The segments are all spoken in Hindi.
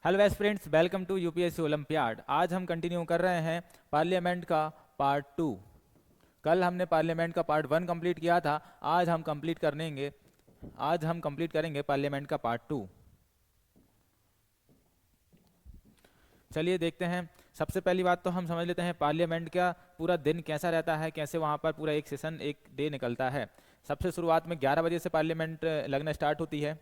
Hello aspirants, welcome to UPSC olympiad. आज हम कंटिन्यू कर रहे हैं पार्लियामेंट का पार्ट टू। कल हमने पार्लियामेंट का पार्ट वन कंप्लीट किया था। आज हम कंप्लीट करेंगे पार्लियामेंट का पार्ट टू। चलिए देखते हैं। सबसे पहली बात तो हम समझ लेते हैं पार्लियामेंट का पूरा दिन कैसा रहता है, कैसे वहाँ पर पूरा एक सेशन एक डे निकलता है। सबसे शुरुआत में 11 बजे से पार्लियामेंट लगना स्टार्ट होती है।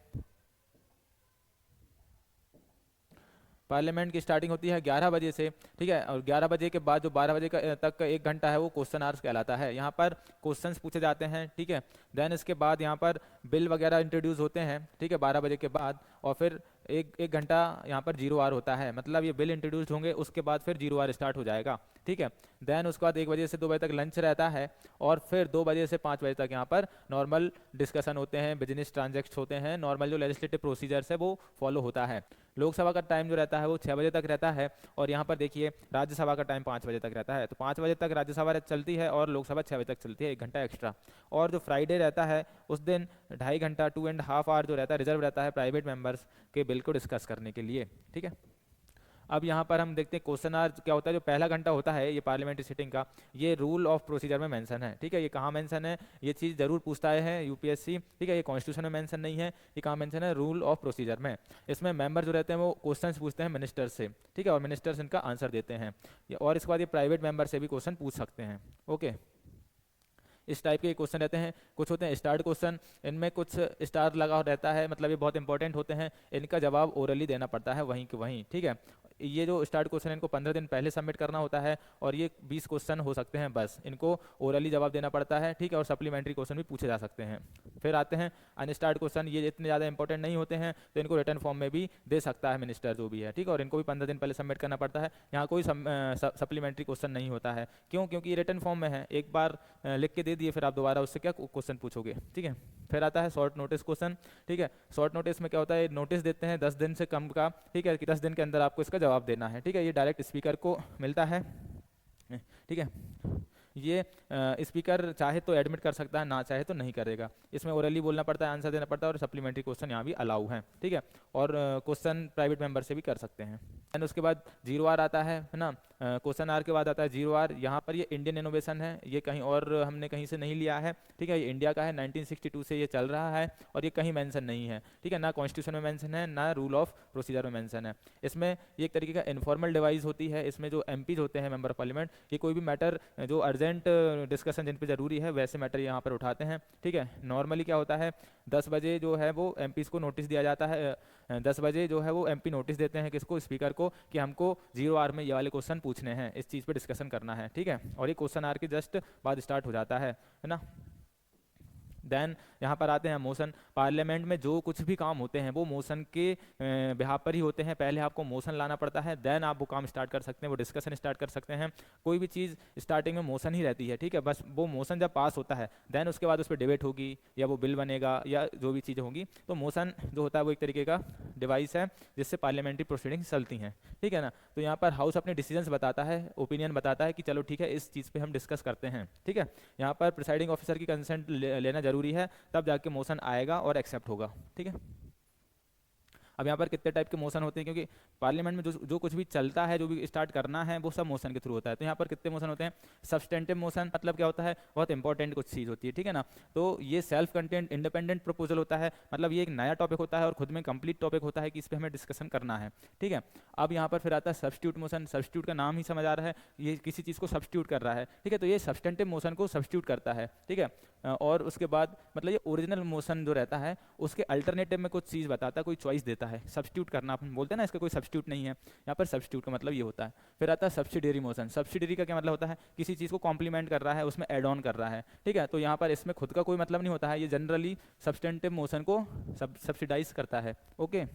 पार्लियामेंट की स्टार्टिंग होती है 11 बजे से, ठीक है। और 11 बजे के बाद जो 12 बजे तक का 1 घंटा है वो क्वेश्चन आवर्स कहलाता है। यहाँ पर क्वेश्चंस पूछे जाते हैं, ठीक है। देन इसके बाद यहाँ पर बिल वगैरह इंट्रोड्यूस होते हैं, ठीक है, 12 बजे के बाद। और फिर एक एक घंटा यहाँ पर जीरो आवर होता है, मतलब ये बिल इंट्रोड्यूस होंगे उसके बाद फिर जीरो आवर स्टार्ट हो जाएगा, ठीक है। देन उसके बाद 1 बजे से 2 बजे तक लंच रहता है। और फिर 2 बजे से 5 बजे तक यहाँ पर नॉर्मल डिस्कशन होते हैं, बिजनेस ट्रांजेक्ट होते हैं, नॉर्मल जो लेजिस्लेटिव प्रोसीजर्स है वो फॉलो होता है। लोकसभा का टाइम जो रहता है वो 6 बजे तक रहता है। और यहाँ पर देखिए राज्यसभा का टाइम 5 बजे तक रहता है। तो 5 बजे तक राज्यसभा चलती है और लोकसभा 6 बजे तक चलती है, 1 घंटा एक्स्ट्रा। और जो फ्राइडे रहता है उस दिन 2.5 घंटा 2.5 आवर जो रहता है रिजर्व रहता है प्राइवेट मेंबर्स के बिल को डिस्कस करने के लिए, ठीक है। अब यहाँ पर हम देखते हैं क्वेश्चन आवर क्या होता है। जो पहला घंटा होता है ये पार्लियामेंट्री सिटिंग का, ये रूल ऑफ प्रोसीजर में मेंशन है, ठीक है। ये कहाँ मेंशन है, ये चीज़ जरूर पूछता है यूपीएससी, ठीक है। ये कॉन्स्टिट्यूशन में मेंशन नहीं है, ये कहाँ मेंशन है, रूल ऑफ प्रोसीजर में। इसमें मेंबर जो रहते हैं वो क्वेश्चंस पूछते हैं मिनिस्टर से, ठीक है, और मिनिस्टर्स इनका आंसर देते हैं। और इसके बाद ये प्राइवेट मेंबर से भी क्वेश्चन पूछ सकते हैं, ओके। इस टाइप के क्वेश्चन रहते हैं। कुछ होते हैं स्टार्ट क्वेश्चन, इनमें कुछ स्टार लगा रहता है, मतलब ये बहुत इंपॉर्टेंट होते हैं। इनका जवाब ओरली देना पड़ता है वहीं के वहीं, ठीक है। ये जो स्टार्ट क्वेश्चन है इनको 15 दिन पहले सबमिट करना होता है। और ये 20 क्वेश्चन हो सकते हैं, बस इनको ओरली जवाब देना पड़ता है, ठीक है। और सप्लीमेंट्री क्वेश्चन भी पूछे जा सकते हैं। फिर आते हैं अनस्टार्ट क्वेश्चन, ये इतने ज़्यादा इंपॉर्टेंट नहीं होते हैं, तो इनको रिटर्न फॉर्म में भी दे सकता है मिनिस्टर जो भी है, ठीक है। और इनको भी 15 दिन पहले सबमिट करना पड़ता है। यहाँ कोई सप्लीमेंट्री क्वेश्चन नहीं होता है, क्यों? क्योंकि ये रिटर्न फॉर्म में है, एक बार लिख के दे दिए फिर आप दोबारा उससे क्या क्वेश्चन पूछोगे, ठीक है। फिर आता है शॉर्ट नोटिस क्वेश्चन, ठीक है। शॉर्ट नोटिस में क्या होता है, नोटिस देते हैं 10 दिन से कम का, ठीक है, कि 10 दिन के अंदर आपको इसका जवाब देना है, ठीक है। ये डायरेक्ट स्पीकर को मिलता है, ठीक है। ये स्पीकर चाहे तो एडमिट कर सकता है, ना चाहे तो नहीं करेगा। इसमें ओरली बोलना पड़ता है, आंसर देना पड़ता है, और सप्लीमेंट्री क्वेश्चन यहाँ भी अलाउ है, ठीक है। और क्वेश्चन प्राइवेट मेंबर से भी कर सकते हैं। एंड उसके बाद जीरो आर आता है ना। क्वेश्चन आर के बाद आता है जीरो आर। यहाँ पर ये इंडियन इनोवेशन है, ये कहीं और हमने कहीं से नहीं लिया है, ठीक है। ये इंडिया का है, 1962 से ये चल रहा है और ये कहीं मेंशन नहीं है, ठीक है। ना कॉन्स्टिट्यूशन में मेंशन है, ना रूल ऑफ प्रोसीजर में मेंशन है। इसमें ये एक तरीके का इनफॉर्मल डिवाइस होती है। इसमें जो एमपीज होते हैं, मेंबर ऑफ पार्लियामेंट, ये कोई भी मैटर जो अर्जेंट डिस्कशन जिन पे जरूरी है वैसे मैटर यहाँ पर उठाते हैं, ठीक है। नॉर्मली क्या होता है, 10 बजे जो है वो एमपीज को नोटिस दिया जाता है। 10 बजे जो है वो एमपी नोटिस देते हैं किसको, स्पीकर को, कि हमको जीरो आर में ये वाले क्वेश्चन पूछने हैं, इस चीज़ पे डिस्कशन करना है, ठीक है। और ये क्वेश्चन आर के जस्ट बाद स्टार्ट हो जाता है ना। देन यहाँ पर आते हैं मोशन। पार्लियामेंट में जो कुछ भी काम होते हैं वो मोशन के बिहाफ पर ही होते हैं। पहले आपको मोशन लाना पड़ता है, देन आप वो काम स्टार्ट कर सकते हैं, वो डिस्कशन स्टार्ट कर सकते हैं। कोई भी चीज़ स्टार्टिंग में मोशन ही रहती है, ठीक है। बस वो मोशन जब पास होता है देन उसके बाद उस पर डिबेट होगी, या वो बिल बनेगा, या जो भी चीज़ें होंगी। तो मोशन जो होता है वो एक तरीके का डिवाइस है जिससे पार्लियामेंट्री प्रोसीडिंग्स चलती हैं, ठीक है ना। तो यहाँ पर हाउस अपने डिसीजंस बताता है, ओपिनियन बताता है कि चलो ठीक है इस चीज़ पे हम डिस्कस करते हैं, ठीक है। यहाँ पर प्रिसाइडिंग ऑफिसर की कंसेंट लेना जरूरी है, तब जाके मोशन आएगा और एक्सेप्ट होगा, ठीक है। अब यहाँ पर कितने टाइप के मोशन होते हैं, क्योंकि पार्लियामेंट में जो जो कुछ भी चलता है, जो भी स्टार्ट करना है, वो सब मोशन के थ्रू होता है। तो यहाँ पर कितने मोशन होते हैं, सब्सटेंटिव मोशन, मतलब क्या होता है, बहुत इंपॉर्टेंट कुछ चीज़ होती है, ठीक है ना। तो ये सेल्फ कंटेंट इंडिपेंडेंट प्रपोजल होता है, मतलब ये एक नया टॉपिक होता है और खुद में कंप्लीट टॉपिक होता है कि इस पर हमें डिस्कशन करना है, ठीक है। अब यहाँ पर फिर आता है सब्स्टिट्यूट मोशन। सब्स्टिट्यूट का नाम ही समझ आ रहा है, ये किसी चीज़ को सब्स्टिट्यूट कर रहा है, ठीक है। तो ये सब्सटेंटिव मोशन को सब्स्टिट्यूट करता है, ठीक है। और उसके बाद मतलब ये ओरिजिनल मोशन जो रहता है उसके अल्टरनेटिव में कुछ चीज़ बताता है, कोई चॉइस देता है। सब्स्टिट्यूट करना अपन बोलते हैं ना, इसका कोई सब्स्टिट्यूट नहीं है। यहाँ पर सब्स्टिट्यूट का मतलब ये होता है। फिर आता है सब्सिडियरी मोशन। सब्सिडियरी का क्या मतलब होता है, किसी चीज़ को कॉम्प्लीमेंट कर रहा है, उसमें एड ऑन कर रहा है, ठीक है। तो यहाँ पर इसमें खुद का कोई मतलब नहीं होता है, ये जनरली सब्सटेंटिव मोशन को सब्सिडाइज करता है, ओके।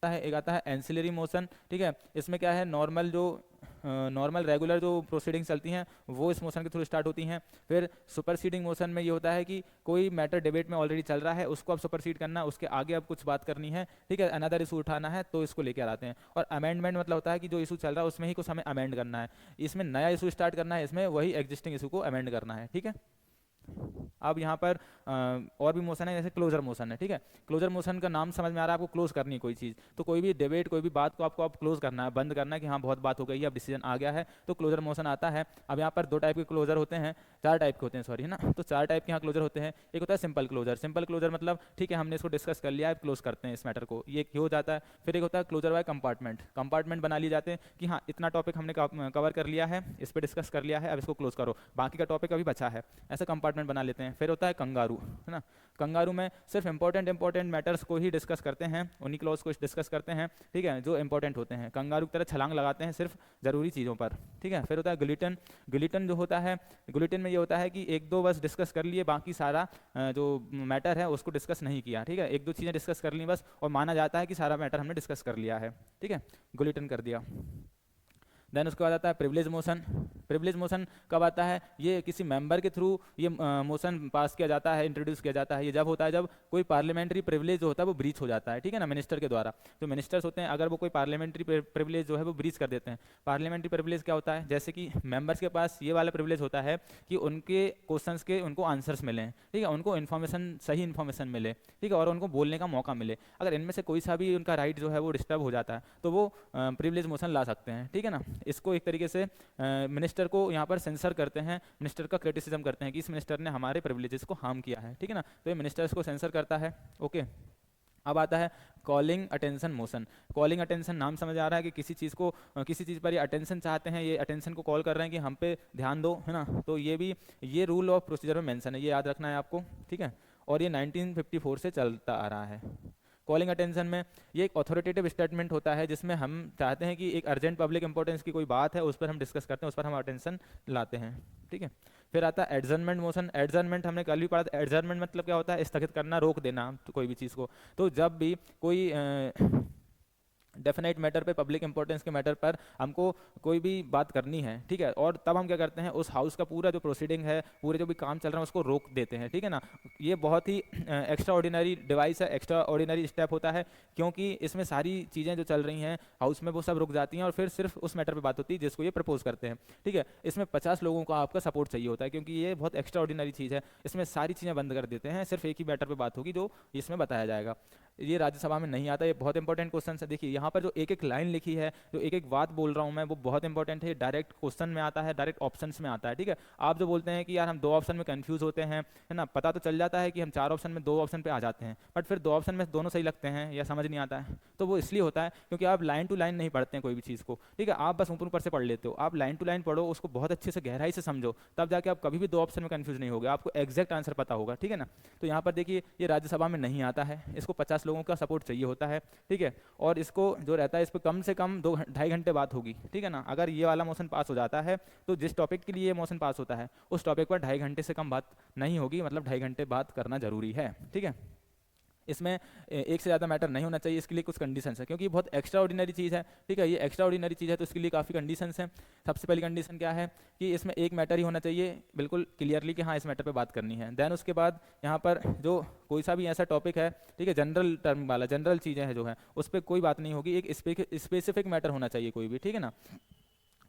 है एक आता है एंसिलरी मोशन, ठीक है। इसमें क्या है, नॉर्मल रेगुलर जो प्रोसीडिंग्स चलती हैं वो इस मोशन के थ्रू स्टार्ट होती हैं। फिर सुपरसीडिंग मोशन में ये होता है कि कोई मैटर डिबेट में ऑलरेडी चल रहा है, उसको अब सुपरसीड करना, उसके आगे अब कुछ बात करनी है, ठीक है, अनदर इशू उठाना है, तो इसको लेकर आते हैं। और अमेंडमेंट मतलब होता है कि जो इशू चल रहा है उसमें ही कुछ हमें अमेंड करना है, इसमें नया इशू स्टार्ट करना है, इसमें वही एग्जिस्टिंग इशू को अमेंड करना है, ठीक है। अब यहाँ पर और भी मोशन है, जैसे क्लोजर मोशन है, ठीक है। क्लोजर मोशन का नाम समझ में आ रहा है आपको, क्लोज करनी है कोई चीज़, तो कोई भी डिबेट, कोई भी बात को आपको आप क्लोज करना है, बंद करना है कि हाँ बहुत बात हो गई है, अब डिसीजन आ गया है, तो क्लोजर मोशन आता है। अब यहाँ पर 2 टाइप के क्लोजर होते हैं, 4 टाइप के होते हैं, सॉरी, है ना। तो 4 टाइप के यहाँ क्लोजर होते हैं। एक होता है सिंपल क्लोजर। सिंपल क्लोजर मतलब ठीक है, हमने इसको डिस्कस कर लिया है, क्लोज करते हैं इस मैटर को, ये हो जाता है। फिर एक होता है क्लोजर बाय कंपार्टमेंट। कंपार्टमेंट बना लिए जाते हैं कि हाँ इतना टॉपिक हमने कवर कर लिया है, इस पर डिस्कस कर लिया है, अब इसको क्लोज करो, बाकी का टॉपिक अभी बचा है, ऐसा कंपार्टमेंट बना लेते हैं। फिर होता है कंगारू, है ना। कंगारू में सिर्फ इंपॉर्टेंट मैटर्स को ही डिस्कस करते हैं, उन्हीं क्लॉज को डिस्कस करते हैं, ठीक है, जो इंपॉर्टेंट होते हैं। कंगारू की तरह छलांग लगाते हैं सिर्फ जरूरी चीज़ों पर, ठीक है। फिर होता है गुलिटन। गुलिटन जो होता है, गुलिटन में ये होता है कि 1-2 बस डिस्कस कर लिए, बाकी सारा जो मैटर है उसको डिस्कस नहीं किया, ठीक है। 1-2 चीज़ें डिस्कस कर ली बस, और माना जाता है कि सारा मैटर हमने डिस्कस कर लिया है, ठीक है, गुलिटन कर दिया। देन उसके बाद आता है प्रिविलेज मोशन। प्रिविलेज मोशन कब आता है, ये किसी मेंबर के थ्रू ये मोशन पास किया जाता है, इंट्रोड्यूस किया जाता है। ये जब होता है जब कोई पार्लियामेंट्री प्रिविलेज जो होता है वो ब्रीच हो जाता है, ठीक है ना, मिनिस्टर के द्वारा। जो मिनिस्टर्स होते हैं अगर वो कोई पार्लियामेंट्री प्रिविलेज जो है वो ब्रीच कर देते हैं। पार्लियामेंट्री प्रिविलेज क्या होता है, जैसे कि मेंबर्स के पास ये वाला प्रिविलेज होता है कि उनके क्वेश्चंस के उनको आंसर्स मिलें, ठीक है, उनको इन्फॉर्मेशन, सही इन्फॉर्मेशन मिले, ठीक है, और उनको बोलने का मौका मिले। अगर इनमें से कोई सा भी उनका राइट जो है वो डिस्टर्ब हो जाता है तो वो प्रिविलेज मोशन ला सकते हैं, ठीक है ना। इसको एक तरीके से मिनिस्टर को यहाँ पर सेंसर करते हैं, मिनिस्टर का क्रिटिसिज्म करते हैं कि इस मिनिस्टर ने हमारे प्रिविलेजेस को हार्म किया है, ठीक है ना, तो ये मिनिस्टर्स को सेंसर करता है। ओके, अब आता है calling attention motion. Calling attention, नाम समझ आ रहा है कि किसी चीज़ को, किसी चीज़ पर ये अटेंशन चाहते हैं, ये अटेंशन को कॉल कर रहे हैं कि हम पे ध्यान दो, है ना। तो ये भी, ये रूल ऑफ प्रोसीजर में मेंशन है, ये याद रखना है आपको, ठीक है। और ये 1954 से चलता आ रहा है। कॉलिंग अटेंशन में ये एक ऑथोरिटेटिव स्टेटमेंट होता है जिसमें हम चाहते हैं कि एक अर्जेंट पब्लिक इंपॉर्टेंस की कोई बात है, उस पर हम डिस्कस करते हैं, उस पर हम अटेंशन लाते हैं, ठीक है। फिर आता है एडजर्नमेंट मोशन। एडजर्नमेंट हमने कल भी पढ़ा था। एडजर्नमेंट मतलब क्या होता है, स्थगित करना, रोक देना तो कोई भी चीज़ को। तो जब भी कोई डेफिनेट मैटर पे, पब्लिक इंपॉर्टेंस के मैटर पर हमको कोई भी बात करनी है, ठीक है, और तब हम क्या करते हैं, उस हाउस का पूरा जो प्रोसीडिंग है, पूरे जो भी काम चल रहा है उसको रोक देते हैं, ठीक है ना। ये बहुत ही एक्स्ट्रा ऑर्डिनरी डिवाइस है, एक्स्ट्रा ऑर्डिनरी स्टेप होता है, क्योंकि इसमें सारी चीज़ें जो चल रही हैं हाउस में वो सब रुक जाती हैं और फिर सिर्फ उस मैटर पर बात होती है जिसको ये प्रपोज करते हैं, ठीक है। इसमें 50 लोगों का आपका सपोर्ट चाहिए होता है, क्योंकि ये बहुत एक्स्ट्रा ऑर्डिनरी चीज़ है। इसमें सारी चीज़ें बंद कर देते हैं, सिर्फ एक ही मैटर पर बात होगी जो इसमें बताया जाएगा। ये राज्यसभा में नहीं आता। ये बहुत इंपॉर्टेंट क्वेश्चन है। देखिए यहाँ पर जो एक एक लाइन लिखी है, जो एक एक बात बोल रहा हूँ मैं, वो बहुत इंपॉर्टेंट है। डायरेक्ट क्वेश्चन में आता है, डायरेक्ट ऑप्शंस में आता है, ठीक है। आप जो बोलते हैं कि यार हम 2 ऑप्शन में कंफ्यूज होते हैं, है ना, पता तो चल जाता है कि हम 4 ऑप्शन में 2 ऑप्शन पे आ जाते हैं, बट फिर 2 ऑप्शन में दोनों सही लगते हैं या समझ नहीं आता है। तो वो इसलिए होता है क्योंकि आप लाइन टू लाइन नहीं पढ़ते हैं कोई भी चीज़ को, ठीक है। आप बस ऊपर ऊपर से पढ़ लेते हो। आप लाइन टू लाइन पढ़ो, उसको बहुत अच्छे से गहराई से समझो, तब जाके आप कभी भी 2 ऑप्शन में कंफ्यूज नहीं होगे, आपको एग्जैक्ट आंसर पता होगा, ठीक है ना। तो यहाँ पर देखिए ये राज्यसभा में नहीं आता है, इसको 50 लोगों का सपोर्ट चाहिए होता है, ठीक है। और इसको जो रहता है, इस पर कम से कम 2-2.5 घंटे बात होगी, ठीक है ना। अगर ये वाला मोशन पास हो जाता है तो जिस टॉपिक के लिए ये मोशन पास होता है उस टॉपिक पर 2.5 घंटे से कम बात नहीं होगी, मतलब 2.5 घंटे बात करना जरूरी है, ठीक है। इसमें एक से ज़्यादा मैटर नहीं होना चाहिए, इसके लिए कुछ कंडीशंस है, क्योंकि ये बहुत एक्स्ट्रा ऑर्डिनरी चीज़ है, ठीक है। ये एक्स्ट्रा ऑर्डिनरी चीज़ है तो इसके लिए काफ़ी कंडीशंस हैं। सबसे पहली कंडीशन क्या है कि इसमें एक मैटर ही होना चाहिए बिल्कुल क्लियरली कि हाँ इस मैटर पे बात करनी है। देन उसके बाद यहाँ पर जो कोई सा भी ऐसा टॉपिक है, ठीक है, जनरल टर्म वाला, जनरल चीज़ें हैं जो है उस पर कोई बात नहीं होगी, एक स्पेसिफिक मैटर होना चाहिए कोई भी, ठीक है ना,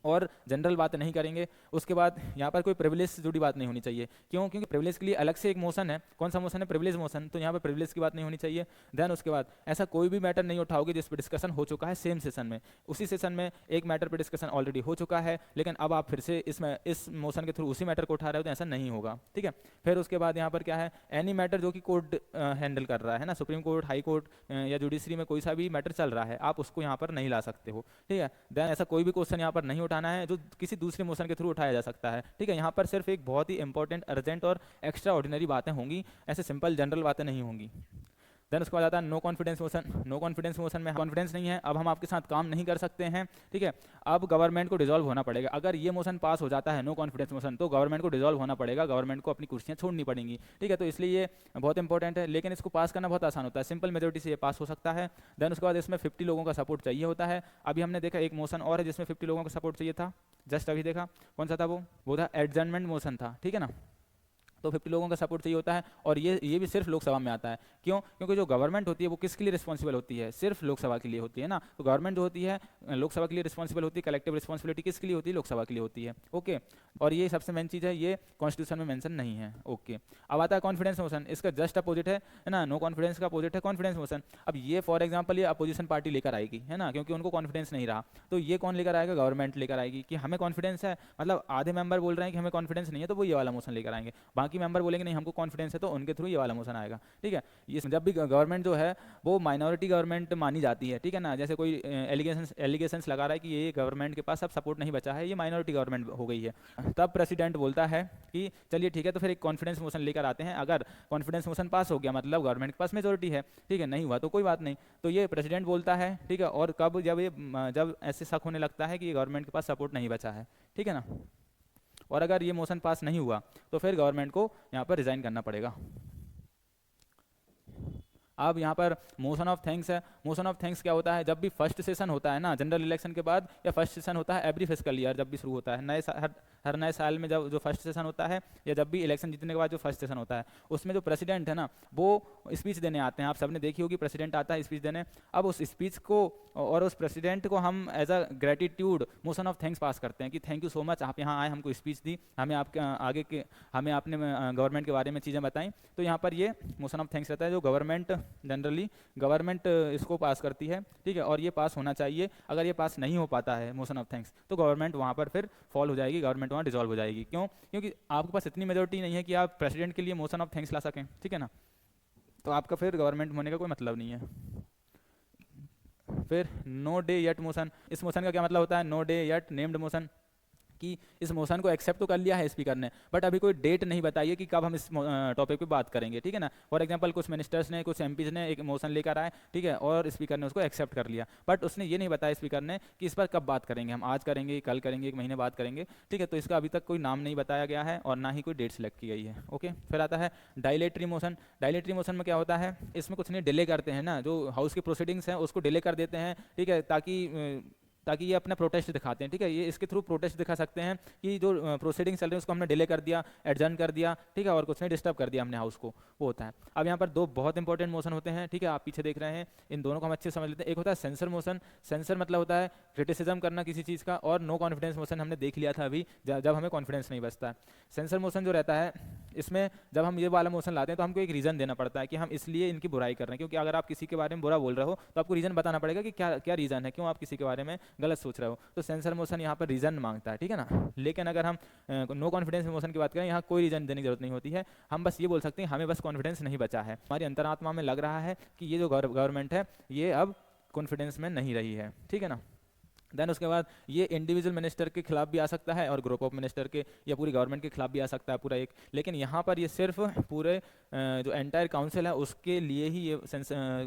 और जनरल बात नहीं करेंगे। उसके बाद यहाँ पर कोई प्रिविलेज से जुड़ी बात नहीं होनी चाहिए। क्यों? क्योंकि प्रिविलेज के लिए अलग से एक मोशन है। कौन सा मोशन है? Privilege motion. तो यहाँ पर प्रिविलेज की बात नहीं होनी चाहिए। देन उसके बाद ऐसा कोई भी मैटर नहीं उठाओगे जिस पर डिस्कशन हो चुका है सेम सेशन में। उसी सेशन में एक मैटर पर डिस्कशन ऑलरेडी हो चुका है, लेकिन अब आप फिर से इस मोशन के थ्रू उसी मैटर को उठा रहे हो, तो ऐसा नहीं होगा, ठीक है। फिर उसके बाद यहाँ पर क्या है, एनी मैटर जो कि कोर्ट हैंडल कर रहा है ना, सुप्रीम कोर्ट, हाई कोर्ट या जुडिशरी में कोई सा भी मैटर चल रहा है, आप उसको यहाँ पर नहीं ला सकते हो, ठीक है। देन ऐसा कोई भी क्वेश्चन यहाँ पर नहीं उठाना है जो किसी दूसरे मोशन के थ्रू उठाया जा सकता है, ठीक है। यहाँ पर सिर्फ एक बहुत ही इंपॉर्टेंट, अर्जेंट और एक्स्ट्रा ऑर्डिनरी बातें होंगी, ऐसे सिंपल जनरल बातें नहीं होंगी। देन उसके बाद आता है no confidence motion. No confidence motion में कॉन्फिडेंस नहीं है, अब हम आपके साथ काम नहीं कर सकते हैं, ठीक है। अब गवर्नमेंट को डिसॉल्व होना पड़ेगा। अगर ये मोशन पास हो जाता है, नो कॉन्फिडेंस मोशन, तो गवर्नमेंट को डिसॉल्व होना पड़ेगा, गवर्नमेंट को अपनी कुर्सियां छोड़नी पड़ेंगी, ठीक है। तो इसलिए ये बहुत इंपॉर्टेंट है, लेकिन इसको पास करना बहुत आसान होता है, सिंपल मेजोरिटी से ये पास हो सकता है। देन उसके बाद इसमें 50 लोगों का सपोर्ट चाहिए होता है। अभी हमने देखा एक मोशन और है जिसमें 50 लोगों का सपोर्ट चाहिए था, जस्ट अभी देखा, कौन सा था वो था एडजर्नमेंट मोशन था, ठीक है ना। तो 50 लोगों का सपोर्ट चाहिए होता है। और ये भी सिर्फ लोकसभा में आता है। क्यों? क्योंकि जो गवर्नमेंट होती है वो किसके लिए रिस्पॉन्सिबल होती है? सिर्फ लोकसभा के लिए होती है ना। तो गवर्नमेंट जो होती है लोकसभा के लिए रिस्पॉन्सिबल होती है, कलेक्टिव रिस्पॉन्सिबिलिटी किसके लिए होती है? लोकसभा के लिए होती है। ओके, और ये सबसे मेन चीज़ है, ये कॉन्स्टिट्यूशन में मेंशन नहीं है। ओके, अब आता है कॉन्फिडेंस मोशन। इसका जस्ट अपोजिट है ना, नो कॉन्फिडेंस का अपोजिट है कॉन्फिडेंस मोशन। अब ये फॉर एग्जाम्पल ये अपोजिशन पार्टी लेकर आएगी, है ना, क्योंकि उनको कॉन्फिडेंस नहीं रहा। तो ये कौन लेकर आएगा? गवर्नमेंट लेकर आएगी कि हमें कॉन्फिडेंस है। मतलब आधे मेंबर बोल रहे हैं कि हमें कॉन्फिडेंस नहीं है, तो वो ये वाला मोशन लेकर आएंगे। बाकी मेंबर बोलेंगे नहीं हमको कॉन्फिडेंस है, तो उनके थ्रू ये वाला मोशन आएगा। ठीक है, ये जब भी गवर्नमेंट जो है वो माइनॉरिटी गवर्नमेंट मानी जाती है, ठीक है ना। जैसे कोई एलिगेशंस लगा रहा है कि ये गवर्नमेंट के पास अब सपोर्ट नहीं बचा है, ये माइनॉरिटी गवर्नमेंट हो गई है, तब प्रेसिडेंट बोलता है कि चलिए ठीक है, तो फिर एक कॉन्फिडेंस मोशन लेकर आते हैं। अगर कॉन्फिडेंस मोशन पास हो गया मतलब गवर्नमेंट के पास मेजोरिटी है, ठीक है, नहीं हुआ तो कोई बात नहीं, तो ये प्रेसिडेंट बोलता है। ठीक है, और कब? जब ऐसे शक होने लगता है कि गवर्नमेंट के पास सपोर्ट नहीं बचा है, ठीक है ना। और अगर ये मोशन पास नहीं हुआ तो फिर गवर्नमेंट को यहाँ पर रिजाइन करना पड़ेगा। अब यहाँ पर मोशन ऑफ थैंक्स है। मोशन ऑफ थैंक्स क्या होता है? जब भी फर्स्ट सेशन होता है ना जनरल इलेक्शन के बाद, या फर्स्ट सेशन होता है एवरी फिस्कल ईयर, जब भी शुरू होता है हर नए साल में जब जो फर्स्ट सेशन होता है, या जब भी इलेक्शन जीतने के बाद जो फर्स्ट सेशन होता है, उसमें जो प्रेसिडेंट है ना वो स्पीच देने आते हैं। आप सबने देखी होगी, प्रेसिडेंट आता है स्पीच देने। अब उस स्पीच को और उस प्रेसिडेंट को हम as a gratitude motion of thanks pass करते हैं कि थैंक यू सो मच, आप यहाँ आए, हमको स्पीच दी, हमें आपके आगे के हमें आपने गवर्नमेंट के बारे में चीज़ें बताई। तो यहाँ पर ये मोशन ऑफ थैंक्स रहता है, जो गवर्नमेंट इसको पास करती है। ठीक है, और ये पास होना चाहिए। अगर ये पास नहीं हो पाता है मोशन ऑफ थैंक्स, तो गवर्नमेंट वहाँ पर फिर फॉल हो जाएगी, गवर्नमेंट वहाँ डिसॉल्व हो जाएगी। क्यों? क्योंकि आपके पास इतनी मेजोरिटी नहीं है कि आप प्रेसिडेंट के लिए मोशन ऑफ थैंक्स ला सकें, ठीक है ना। तो आपका फिर गवर्नमेंट होने का कोई मतलब नहीं है। फिर नो डे येट मोशन, इस मोशन का क्या मतलब होता है? No day yet named motion, कि इस मोशन को एक्सेप्ट तो कर लिया है स्पीकर ने, बट अभी कोई डेट नहीं बताई है कि कब हम इस टॉपिक पे बात करेंगे, ठीक है ना। फॉर एग्जांपल कुछ मिनिस्टर्स ने, कुछ एमपीज ने एक मोशन लेकर आए, ठीक है, और स्पीकर ने उसको एक्सेप्ट कर लिया, बट उसने ये नहीं बताया स्पीकर ने कि इस पर कब बात करेंगे, हम आज करेंगे, कल करेंगे, एक महीने बाद करेंगे, ठीक है। तो इसका अभी तक कोई नाम नहीं बताया गया है और ना ही कोई डेट सेलेक्ट की गई है। ओके, फिर आता है डायलेटरी मोशन। डायलेटरी मोशन में क्या होता है? इसमें कुछ नहीं, डिले करते हैं ना, जो हाउस की प्रोसीडिंग्स हैं उसको डिले कर देते हैं, ठीक है, ताकि ये अपना प्रोटेस्ट दिखाते हैं, ठीक है। ये इसके थ्रू प्रोटेस्ट दिखा सकते हैं कि जो प्रोसीडिंग चल रही है उसको हमने डिले कर दिया, एडजर्न कर दिया, ठीक है, और कुछ नहीं, डिस्टर्ब कर दिया हमने हाउस को, वो होता है। अब यहाँ पर दो बहुत इंपॉर्टेंट मोशन होते हैं, ठीक है, आप पीछे देख रहे हैं, इन दोनों को हम अच्छे से समझ लेते हैं। एक होता है सेंसर मोशन। सेंसर मतलब होता है क्रिटिसिज्म करना किसी चीज़ का, और नो कॉन्फिडेंस मोशन हमने देख लिया था अभी, जब हमें कॉन्फिडेंस नहीं बचता है। सेंसर मोशन जो रहता है, इसमें जब हम ये वाला मोशन लाते हैं तो हमको एक रीज़न देना पड़ता है कि हम इसलिए इनकी बुराई कर रहे हैं, क्योंकि अगर आप किसी के बारे में बुरा बोल रहे हो तो आपको रीज़न बताना पड़ेगा कि क्या क्या रीज़न है, क्यों आप किसी के बारे में गलत सोच रहे हो। तो सेंसर मोशन यहाँ पर रीज़न मांगता है, ठीक है ना। लेकिन अगर हम नो कॉन्फिडेंस मोशन की बात करें, यहाँ कोई रीज़न देने की जरूरत नहीं होती है। हम बस ये बोल सकते हैं हमें बस कॉन्फिडेंस नहीं बचा है, हमारी अंतरात्मा में लग रहा है कि ये जो गवर्नमेंट है ये अब कॉन्फिडेंस में नहीं रही है, ठीक है ना। देन उसके बाद ये इंडिविजुअल मिनिस्टर के खिलाफ भी आ सकता है और ग्रुप ऑफ मिनिस्टर के या पूरी गवर्नमेंट के खिलाफ भी आ सकता है पूरा एक। लेकिन यहाँ पर ये सिर्फ पूरे जो एंटायर काउंसिल है उसके लिए ही ये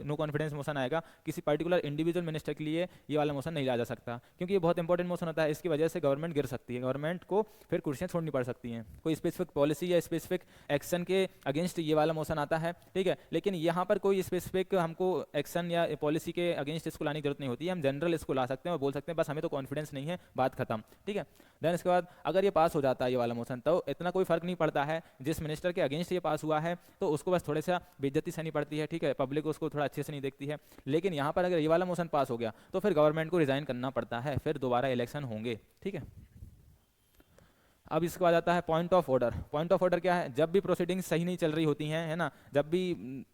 नो कॉन्फिडेंस मोशन आएगा। किसी पर्टिकुलर इंडिविजुअल मिनिस्टर के लिए ये वाला मोशन नहीं लाया जा सकता, क्योंकि ये बहुत इंपॉर्टेंट मोशन होता है। इसकी वजह से गवर्नमेंट गिर सकती है, गवर्नमेंट को फिर कुर्सियाँ छोड़नी पड़ सकती हैं। कोई स्पेसिफिक पॉलिसी या स्पेसिफिक एक्शन के अगेंस्ट ये वाला मोशन आता है, ठीक है। लेकिन यहाँ पर कोई स्पेसिफिक हमको एक्शन या पॉलिसी के अगेंस्ट इसको लाने की जरूरत नहीं होती है। हम जनरल इसको ला सकते हैं और बोल सकते हैं बस हमें तो कॉन्फिडेंस नहीं है, बात खत्म, ठीक है। देन इसके बाद अगर ये पास हो जाता है ये वाला मोशन, तो इतना कोई फर्क नहीं पड़ता है जिस मिनिस्टर के अगेंस्ट ये पास हुआ है, तो उसको बस थोड़े सा बेइज्जती सहनी पड़ती है, ठीक है, पब्लिक उसको थोड़ा अच्छे से नहीं देखती है। लेकिन यहाँ पर अगर ये वाला मोशन पास हो गया तो फिर गवर्नमेंट को रिजाइन करना पड़ता है, फिर दोबारा इलेक्शन होंगे, ठीक है। अब इसके बाद आता है point of order. Point of order क्या है? जब भी प्रोसीडिंग्स सही नहीं चल रही होती हैं, है ना, जब भी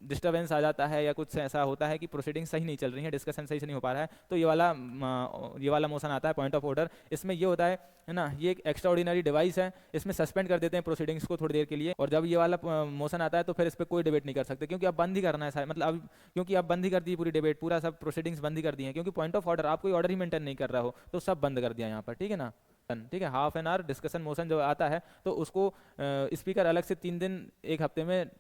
डिस्टर्बेंस आ जाता है या कुछ ऐसा होता है कि प्रोसीडिंग्स सही नहीं चल रही हैं, डिस्कशन सही से नहीं हो पा रहा है, तो ये वाला मोशन आता है पॉइंट ऑफ ऑर्डर। इसमें ये होता है ना, ये एक एक्स्ट्रा ऑर्डिनरी डिवाइस है, इसमें सस्पेंड कर देते हैं प्रोसीडिंग्स को थोड़ी देर के लिए। और जब ये वाला मोशन आता है तो फिर इस पर कोई डिबेट नहीं कर सकते, क्योंकि अब बंद ही करना है, मतलब अब क्योंकि अब बंद ही कर दी पूरी डिबेट, पूरा सब प्रोसीडिंग्स बंद ही कर दी है, क्योंकि पॉइंट ऑफ ऑर्डर आप कोई ऑर्डर ही मेंटेन नहीं कर रहा हो, तो सब बंद कर दिया यहाँ पर, ठीक है ना। ठीक है, half an hour discussion motion जो आता है तो उसको स्पीकर अलग से 3 दिन एक हफ्ते में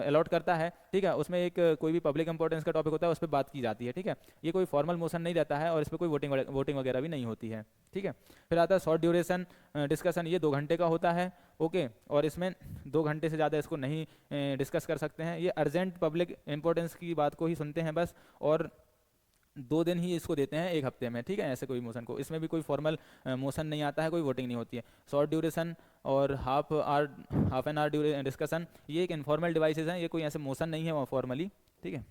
अलॉट करता है, ठीक है। उसमें एक कोई भी पब्लिक इंपॉर्टेंस का टॉपिक होता है उस पर बात की जाती है, ठीक है। ये कोई फॉर्मल मोशन नहीं रहता है और इस पर कोई वोटिंग वगैरह भी नहीं होती है, ठीक है। फिर आता है शॉर्ट ड्यूरेशन डिस्कशन, ये 2 घंटे का होता है, ओके। और इसमें 2 घंटे से ज़्यादा इसको नहीं डिस्कस कर सकते हैं। ये अर्जेंट पब्लिक इंपॉर्टेंस की बात को ही सुनते हैं बस, और 2 दिन ही इसको देते हैं एक हफ्ते में, ठीक है, ऐसे कोई मोशन को, इसमें भी कोई फॉर्मल मोशन नहीं आता है, कोई वोटिंग नहीं होती है। शॉर्ट ड्यूरेशन और हाफ एन आवर डिस्कशन, ये एक इनफॉर्मल डिवाइसेस हैं, ये कोई ऐसे मोशन नहीं है फॉर्मली, ठीक है।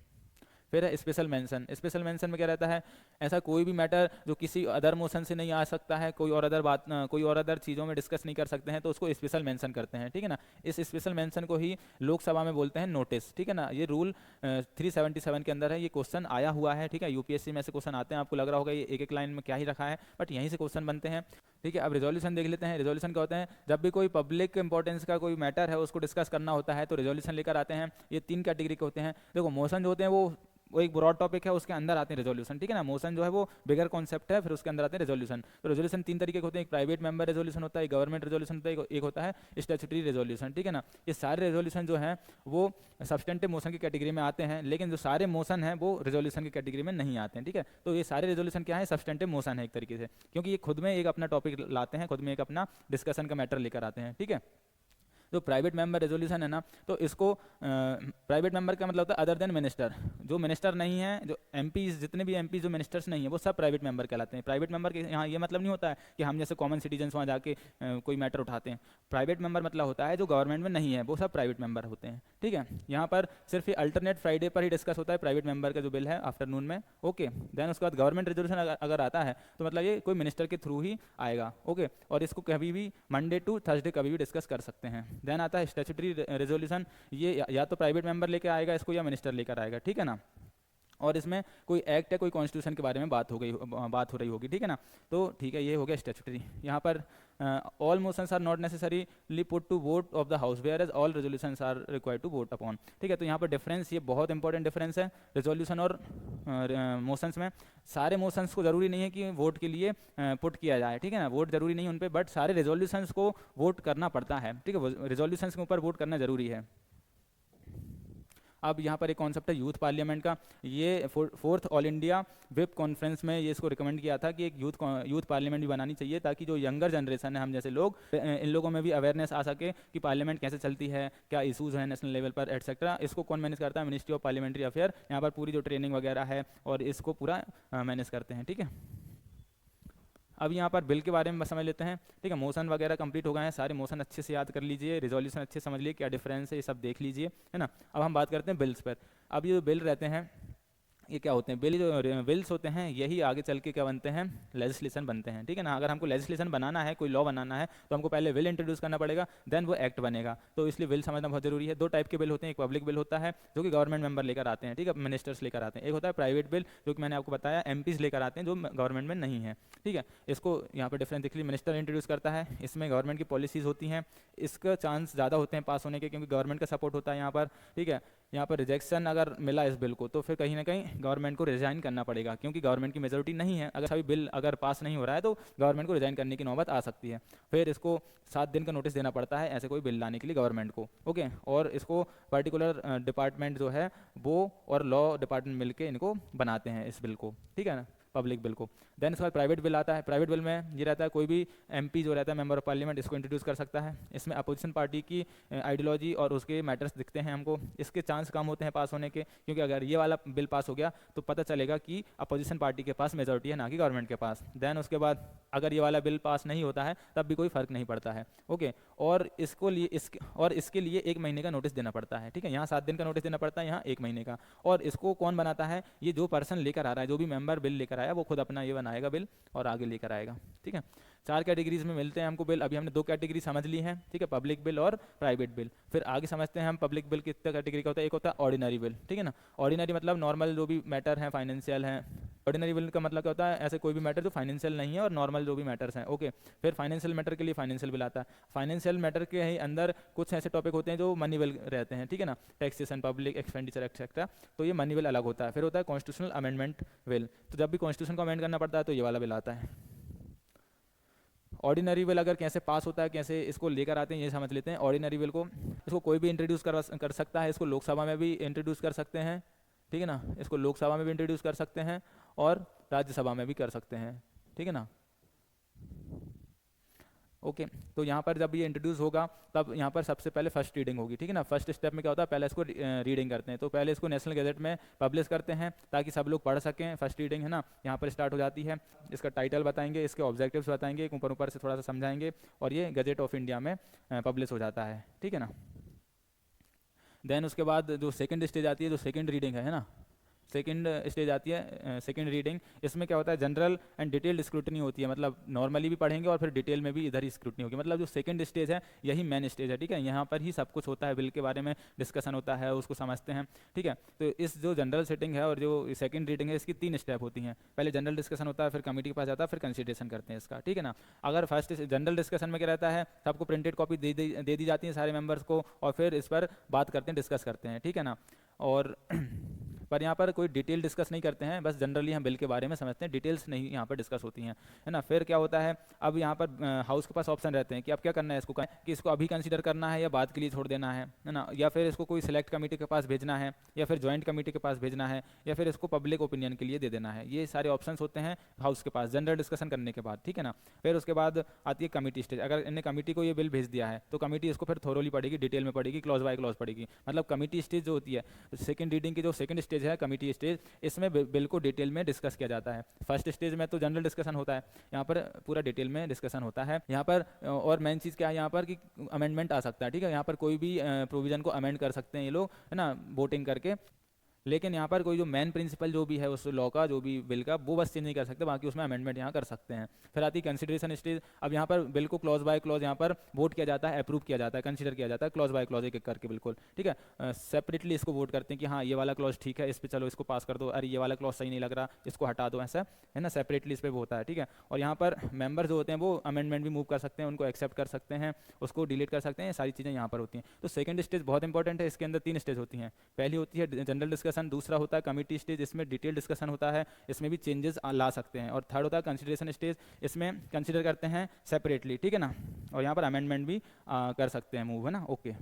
फिर है स्पेशल मेंशन। स्पेशल मेंशन में क्या रहता है, ऐसा कोई भी मैटर जो किसी अदर मोशन से नहीं आ सकता है, कोई और अदर चीज़ों में डिस्कस नहीं कर सकते हैं, तो उसको स्पेशल मेंशन करते हैं, ठीक है ना। इस स्पेशल मेंशन को ही लोकसभा में बोलते हैं नोटिस, ठीक है ना। ये रूल 377 के अंदर है, ये क्वेश्चन आया हुआ है, ठीक है। यूपीएससी में ऐसे क्वेश्चन आते हैं, आपको लग रहा होगा ये एक एक लाइन में क्या ही रखा है, बट यहीं से क्वेश्चन बनते हैं, ठीक है। अब रिजोल्यूशन देख लेते हैं। रिजोल्यूशन क्या होते हैं, जब भी कोई पब्लिक इंपॉर्टेंस का कोई मैटर है उसको डिस्कस करना होता है तो रिजोल्यूशन लेकर आते हैं। ये 3 कैटेगरी के होते हैं। देखो मोशन जो होते हैं वो एक ब्रॉड टॉपिक है, उसके अंदर आते हैं रेजोल्यूशन, ठीक है ना। मोशन जो है वो बिगर कॉन्सेप्ट है, फिर उसके अंदर आते हैं रेजोल्यूशन। तो रेजोल्यूशन 3 तरीके के होते हैं, एक प्राइवेट मेंबर रेजोल्यूशन होता है, एक गवर्नमेंट रेजोल्यूशन होता है, एक होता है स्टैट्यूटरी रेजोल्यूशन, ठीक है ना। ये सारे रेजोल्यूशन जो हैं वो सब्सटेंटिव मोशन की कैटेगरी में आते हैं, लेकिन जो सारे मोशन हैं वो रेजोल्यूशन की कैटेगरी में नहीं आते हैं, ठीक है। तो ये सारे रेजोल्यूशन क्या है, सब्सटेंटिव मोशन है एक तरीके से, क्योंकि ये खुद में एक अपना टॉपिक लाते हैं, खुद में एक अपना डिस्कशन का मैटर लेकर आते हैं, ठीक है। जो प्राइवेट मेंबर रेजोल्यूशन है ना, तो इसको प्राइवेट मेंबर का मतलब होता है अदर देन मिनिस्टर, जो मिनिस्टर नहीं है, जो एमपी, जितने भी एमपी जो मिनिस्टर्स नहीं है वो सब प्राइवेट मेंबर कहलाते हैं। प्राइवेट मेंबर के यहाँ ये मतलब नहीं होता है कि हम जैसे कॉमन सिटीजन्स वहाँ जाके कोई मैटर उठाते हैं। प्राइवेट मेंबर मतलब होता है जो गवर्नमेंट में नहीं है, वो सब प्राइवेट मेंबर होते हैं, ठीक है। यहाँ पर सिर्फ ये अल्टरनेट फ्राइडे पर ही डिस्कस होता है प्राइवेट मेंबर का जो बिल है, आफ्टरनून में, ओके। देन उसके बाद गवर्नमेंट रेजोल्यूशन अगर आता है तो मतलब ये कोई मिनिस्टर के थ्रू ही आएगा, ओके। और इसको कभी भी मंडे टू थर्सडे कभी भी डिस्कस कर सकते हैं। देन आता है स्टैट्यूटरी रेजोल्यूशन, ये या तो प्राइवेट मेंबर लेकर आएगा इसको या मिनिस्टर लेकर आएगा, ठीक है ना। और इसमें कोई एक्ट या कोई कॉन्स्टिट्यूशन के बारे में बात हो रही होगी, ठीक है ना। तो ठीक है, ये हो गया स्टैट्यूटरी। यहाँ पर all motions are not necessarily put to vote of the house whereas all resolutions are required to vote upon, ठीक है। तो यहाँ पर डिफरेंस, ये बहुत इंपॉर्टेंट डिफरेंस है रेजोल्यूशन और मोशंस में। सारे मोशंस को जरूरी नहीं है कि वोट के लिए पुट किया जाए, ठीक है ना, वोट जरूरी नहीं उन पर, बट सारे रेजोल्यूशंस को वोट करना पड़ता है, ठीक है। रेजोल्यूशंस के ऊपर वोट करना जरूरी है। अब यहाँ पर एक कॉन्सेप्ट है यूथ पार्लियामेंट का। ये 4th all India whip conference में ये इसको रिकमेंड किया था कि एक यूथ पार्लियामेंट भी बनानी चाहिए, ताकि जो यंगर जनरेशन है, हम जैसे लोग, इन लोगों में भी अवेयरनेस आ सके कि पार्लियामेंट कैसे चलती है, क्या इशूज़ हैं नेशनल लेवल पर, एटसेट्रा। इसको कौन मैनेज करता है, मिनिस्ट्री ऑफ पार्लियामेंट्री अफेयर। यहाँ पर पूरी जो ट्रेनिंग वगैरह है और इसको पूरा मैनेज करते हैं, ठीक है। अब यहाँ पर बिल के बारे में समझ लेते हैं, ठीक है। मोशन वगैरह कंप्लीट हो गए हैं, सारे मोशन अच्छे से याद कर लीजिए, रिजोल्यूशन अच्छे समझ लीजिए, क्या डिफरेंस है ये सब देख लीजिए, है ना। अब हम बात करते हैं बिल्स पर। अब ये जो बिल रहते हैं ये क्या होते हैं, बिल्स होते हैं, यही आगे चल के क्या बनते हैं, लेजिस्लेशन बनते हैं, ठीक है ना। अगर हमको लेजिस्लेशन बनाना है, कोई लॉ बनाना है, तो हमको पहले बिल इंट्रोड्यूस करना पड़ेगा, देन वो एक्ट बनेगा। तो इसलिए बिल समझना बहुत जरूरी है। 2 टाइप के बिल होते हैं, एक पब्लिक बिल होता है जो कि गवर्नमेंट मेंबर लेकर आते हैं, ठीक है, मिनिस्टर्स लेकर आते हैं। एक होता है प्राइवेट बिल जो कि मैंने आपको बताया एमपीज लेकर आते हैं, जो गवर्नमेंट में नहीं है, ठीक है। इसको यहाँ पर डिफरेंस देख लीजिए, मिनिस्टर इंट्रोड्यूस करता है, इसमें गवर्नमेंट की पॉलिसीज होती हैं, इसका चांस ज़्यादा होते हैं पास होने के, क्योंकि गवर्नमेंट का सपोर्ट होता है यहाँ पर, ठीक है। यहाँ पर रिजेक्शन अगर मिला इस बिल को तो फिर कहीं ना कहीं गवर्नमेंट को रिजाइन करना पड़ेगा, क्योंकि गवर्नमेंट की मेजोरिटी नहीं है। अगर सभी बिल अगर पास नहीं हो रहा है तो गवर्नमेंट को रिजाइन करने की नौबत आ सकती है। फिर इसको 7 दिन का नोटिस देना पड़ता है ऐसे कोई बिल लाने के लिए गवर्नमेंट को, ओके। और इसको पर्टिकुलर डिपार्टमेंट जो है वो और लॉ डिपार्टमेंट मिलके इनको बनाते हैं इस बिल को, ठीक है ना, पब्लिक बिल को। देन इसके बाद प्राइवेट बिल आता है। प्राइवेट बिल में ये रहता है कोई भी एमपी जो रहता है, मेंबर ऑफ पार्लियामेंट, इसको इंट्रोड्यूस कर सकता है। इसमें अपोजिशन पार्टी की आइडियोलॉजी और उसके मैटर्स दिखते हैं हमको, इसके चांस कम होते हैं पास होने के, क्योंकि अगर ये वाला बिल पास हो गया तो पता चलेगा कि अपोजिशन पार्टी के पास मेजोरिटी है, ना कि गवर्नमेंट के पास। देन उसके बाद अगर ये वाला बिल पास नहीं होता है तब भी कोई फर्क नहीं पड़ता है, ओके। और इसके लिए 1 महीने का नोटिस देना पड़ता है, ठीक है। यहाँ 7 दिन का नोटिस देना पड़ता है, यहाँ 1 महीने का। और इसको कौन बनाता है, ये जो पर्सन लेकर आ रहा है, जो भी मेंबर बिल लेकर आया वो खुद अपना ये बनाएगा बिल और आगे लेकर आएगा, ठीक है। 4 कैटेगरीज में मिलते हैं हमको बिल। अभी हमने 2 कैटेगरी समझ ली हैं, ठीक है, पब्लिक बिल और प्राइवेट बिल। फिर आगे समझते हैं हम पब्लिक बिल कितने कैटेगरी का होता है। एक होता है ऑर्डिनरी बिल, ठीक है ना। ऑर्डिनरी मतलब नॉर्मल जो भी मैटर हैं, फाइनेंशियल हैं। ऑर्डिनरी बिल का मतलब क्या होता है, ऐसे कोई भी मैटर जो फाइनेंशियल नहीं है और नॉर्मल जो भी मैटर्स हैं, ओके। फिर फाइनेंशियल मैटर के लिए फाइनेंशियल बिल आता है। फाइनेंशियल मैटर के ही अंदर कुछ ऐसे टॉपिक होते हैं जो मनी बिल रहते हैं, ठीक है ना, टैक्सेशन, पब्लिक एक्सपेंडिचर एक्सेट्रा, तो ये मनी बिल अलग होता है। फिर होता है कॉन्स्टिट्यूशनल अमेंडमेंट बिल, तो जब भी कॉन्स्टिट्यूशन को अमेंड करना पड़ता है तो ये वाला बिल आता है। ऑर्डिनरी बिल अगर कैसे पास होता है, कैसे इसको लेकर आते हैं, ये समझ लेते हैं। ऑर्डिनरी बिल को इसको कोई भी इंट्रोड्यूस कर सकता है, इसको लोकसभा में भी इंट्रोड्यूस कर सकते हैं, ठीक है ना, इसको लोकसभा में भी इंट्रोड्यूस कर सकते हैं और राज्यसभा में भी कर सकते हैं, ठीक है ना। ओके। तो यहाँ पर जब ये इंट्रोड्यूस होगा तब यहाँ पर सबसे पहले फर्स्ट रीडिंग होगी, ठीक है ना। फर्स्ट स्टेप में क्या होता है, पहले इसको रीडिंग करते हैं, तो पहले इसको नेशनल गैजेट में पब्लिश करते हैं ताकि सब लोग पढ़ सकें। फर्स्ट रीडिंग है ना, यहाँ पर स्टार्ट हो जाती है। इसका टाइटल बताएंगे, इसके ऑब्जेक्टिव्स बताएंगे, ऊपर ऊपर से थोड़ा सा समझाएंगे, और ये गैजेट ऑफ इंडिया में पब्लिश हो जाता है, ठीक है ना। देन उसके बाद जो सेकंड स्टेज आती है, जो सेकंड रीडिंग है ना, सेकंड स्टेज आती है सेकंड रीडिंग। इसमें क्या होता है, जनरल एंड डिटेल्ड स्क्रूटनी होती है, मतलब नॉर्मली भी पढ़ेंगे और फिर डिटेल में भी इधर ही स्क्रूटनी होगी। मतलब जो सेकंड स्टेज है यही मेन स्टेज है, ठीक है। यहाँ पर ही सब कुछ होता है, बिल के बारे में डिस्कशन होता है, उसको समझते हैं, ठीक है। तो इस जो जनरल सेटिंग है और जो सेकंड रीडिंग है, इसकी 3 स्टेप होती हैं। पहले जनरल डिस्कशन होता है, फिर कमेटी के पास जाता है, फिर कंसिडरेशन करते हैं इसका, ठीक है ना। अगर फर्स्ट जनरल डिस्कशन में क्या रहता है, सबको प्रिंटेड कॉपी दे दी जाती है सारे मेंबर्स को, और फिर इस पर बात करते हैं, डिस्कस करते हैं, ठीक है ना। और पर यहाँ पर कोई डिटेल डिस्कस नहीं करते हैं, बस जनरली हम बिल के बारे में समझते हैं, डिटेल्स नहीं यहाँ पर डिस्कस होती हैं, है ना। फिर क्या होता है, अब यहाँ पर हाउस के पास ऑप्शन रहते हैं कि अब क्या करना है इसको, कि इसको अभी कंसीडर करना है या बाद के लिए छोड़ देना है ना, या फिर इसको कोई सिलेक्ट कमेटी के पास भेजना है, या फिर जॉइंट कमेटी के पास भेजना है, या फिर इसको पब्लिक ओपिनियन के लिए दे देना है। ये सारे ऑप्शंस होते हैं हाउस के पास जनरल डिस्कशन करने के बाद, ठीक है ना। फिर उसके बाद आती है कमेटी स्टेज। अगर इन्हें कमेटी को ये बिल भेज दिया है तो कमेटी इसको फिर थोरोली पढ़ेगी, डिटेल में पढ़ेगी, क्लॉज बाय क्लॉज पढ़ेगी। मतलब कमेटी स्टेज जो होती है, सेकंड रीडिंग की जो सेकंड स्टेज है कमेटी स्टेज, इसमें बिल को डिटेल में डिस्कस किया जाता है। फर्स्ट स्टेज में तो जनरल डिस्कशन होता है, यहाँ पर पूरा डिटेल में डिस्कशन होता है। यहाँ पर और मेन चीज़ क्या है यहाँ पर कि अमेंडमेंट आ सकता है, ठीक है। यहाँ पर कोई भी प्रोविजन को अमेंड कर सकते हैं ये लोग, है ना, वोटिंग करके। लेकिन यहाँ पर कोई जो मेन प्रिंसिपल जो भी है उस लॉ का, जो भी बिल का, वो बस चेंज नहीं कर सकते, बाकी उसमें अमेंडमेंट यहाँ कर सकते हैं। फिर आती है कंसिडरेशन स्टेज। अब यहाँ पर बिल को क्लॉज बाय क्लॉज यहाँ पर वोट किया जाता है, अप्रूव किया जाता है, कंसिडर किया जाता है, क्लॉज बाय क्लॉज एक एक करके, बिल्कुल, ठीक है। सेपरेटली इसको वोट करते हैं कि हाँ ये वाला क्लॉज ठीक है, इस पर चलो इसको पास कर दो, अरे ये वाला क्लॉज सही नहीं लग रहा, इसको हटा दो, ऐसा है ना, सेपरेटली इस पर वो होता है, ठीक है। और यहाँ पर मेंबर जो होते हैं वो अमेंडमेंट भी मूव कर सकते हैं, उनको एक्सेप्ट कर सकते हैं, उसको डिलीट कर सकते हैं, सारी चीज़ें यहाँ पर होती हैं। तो सेकंड स्टेज बहुत इंपॉर्टेंट है, इसके अंदर 3 स्टेज होती हैं। पहली होती है जनरल डिस्कशन, दूसरा होता है कमेटी स्टेज, इसमें डिटेल डिस्कशन होता है, इसमें भी चेंजेस ला सकते हैं, और थर्ड होता है कंसिडरेशन स्टेज, इसमें कंसिडर करते हैं सेपरेटली, ठीक है ना, और यहाँ पर अमेंडमेंट भी कर सकते हैं मूव, है ना, ओके।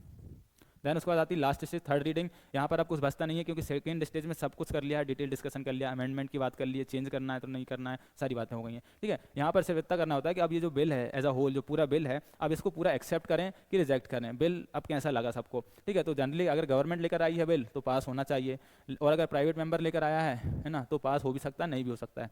देन उसके बाद आती है लास्ट स्टेज, थर्ड रीडिंग। यहाँ पर अब कुछ बचता नहीं है, क्योंकि सेकंड स्टेज में सब कुछ कर लिया है, डिटेल डिस्कशन कर लिया, अमेंडमेंट की बात कर ली है, चेंज करना है तो नहीं करना है, सारी बातें हो गई हैं, ठीक है। यहाँ पर सिर्फ इतना करना होता है कि अब ये जो बिल है एज अ होल, जो पूरा बिल है, अब इसको पूरा एक्सेप्ट करें कि रिजेक्ट करें, बिल अब कैसा लगा सबको, ठीक है। तो जनरली अगर गवर्नमेंट लेकर आई है बिल तो पास होना चाहिए, और अगर प्राइवेट मेंबर लेकर आया है ना, तो पास हो भी सकता है, नहीं भी हो सकता है।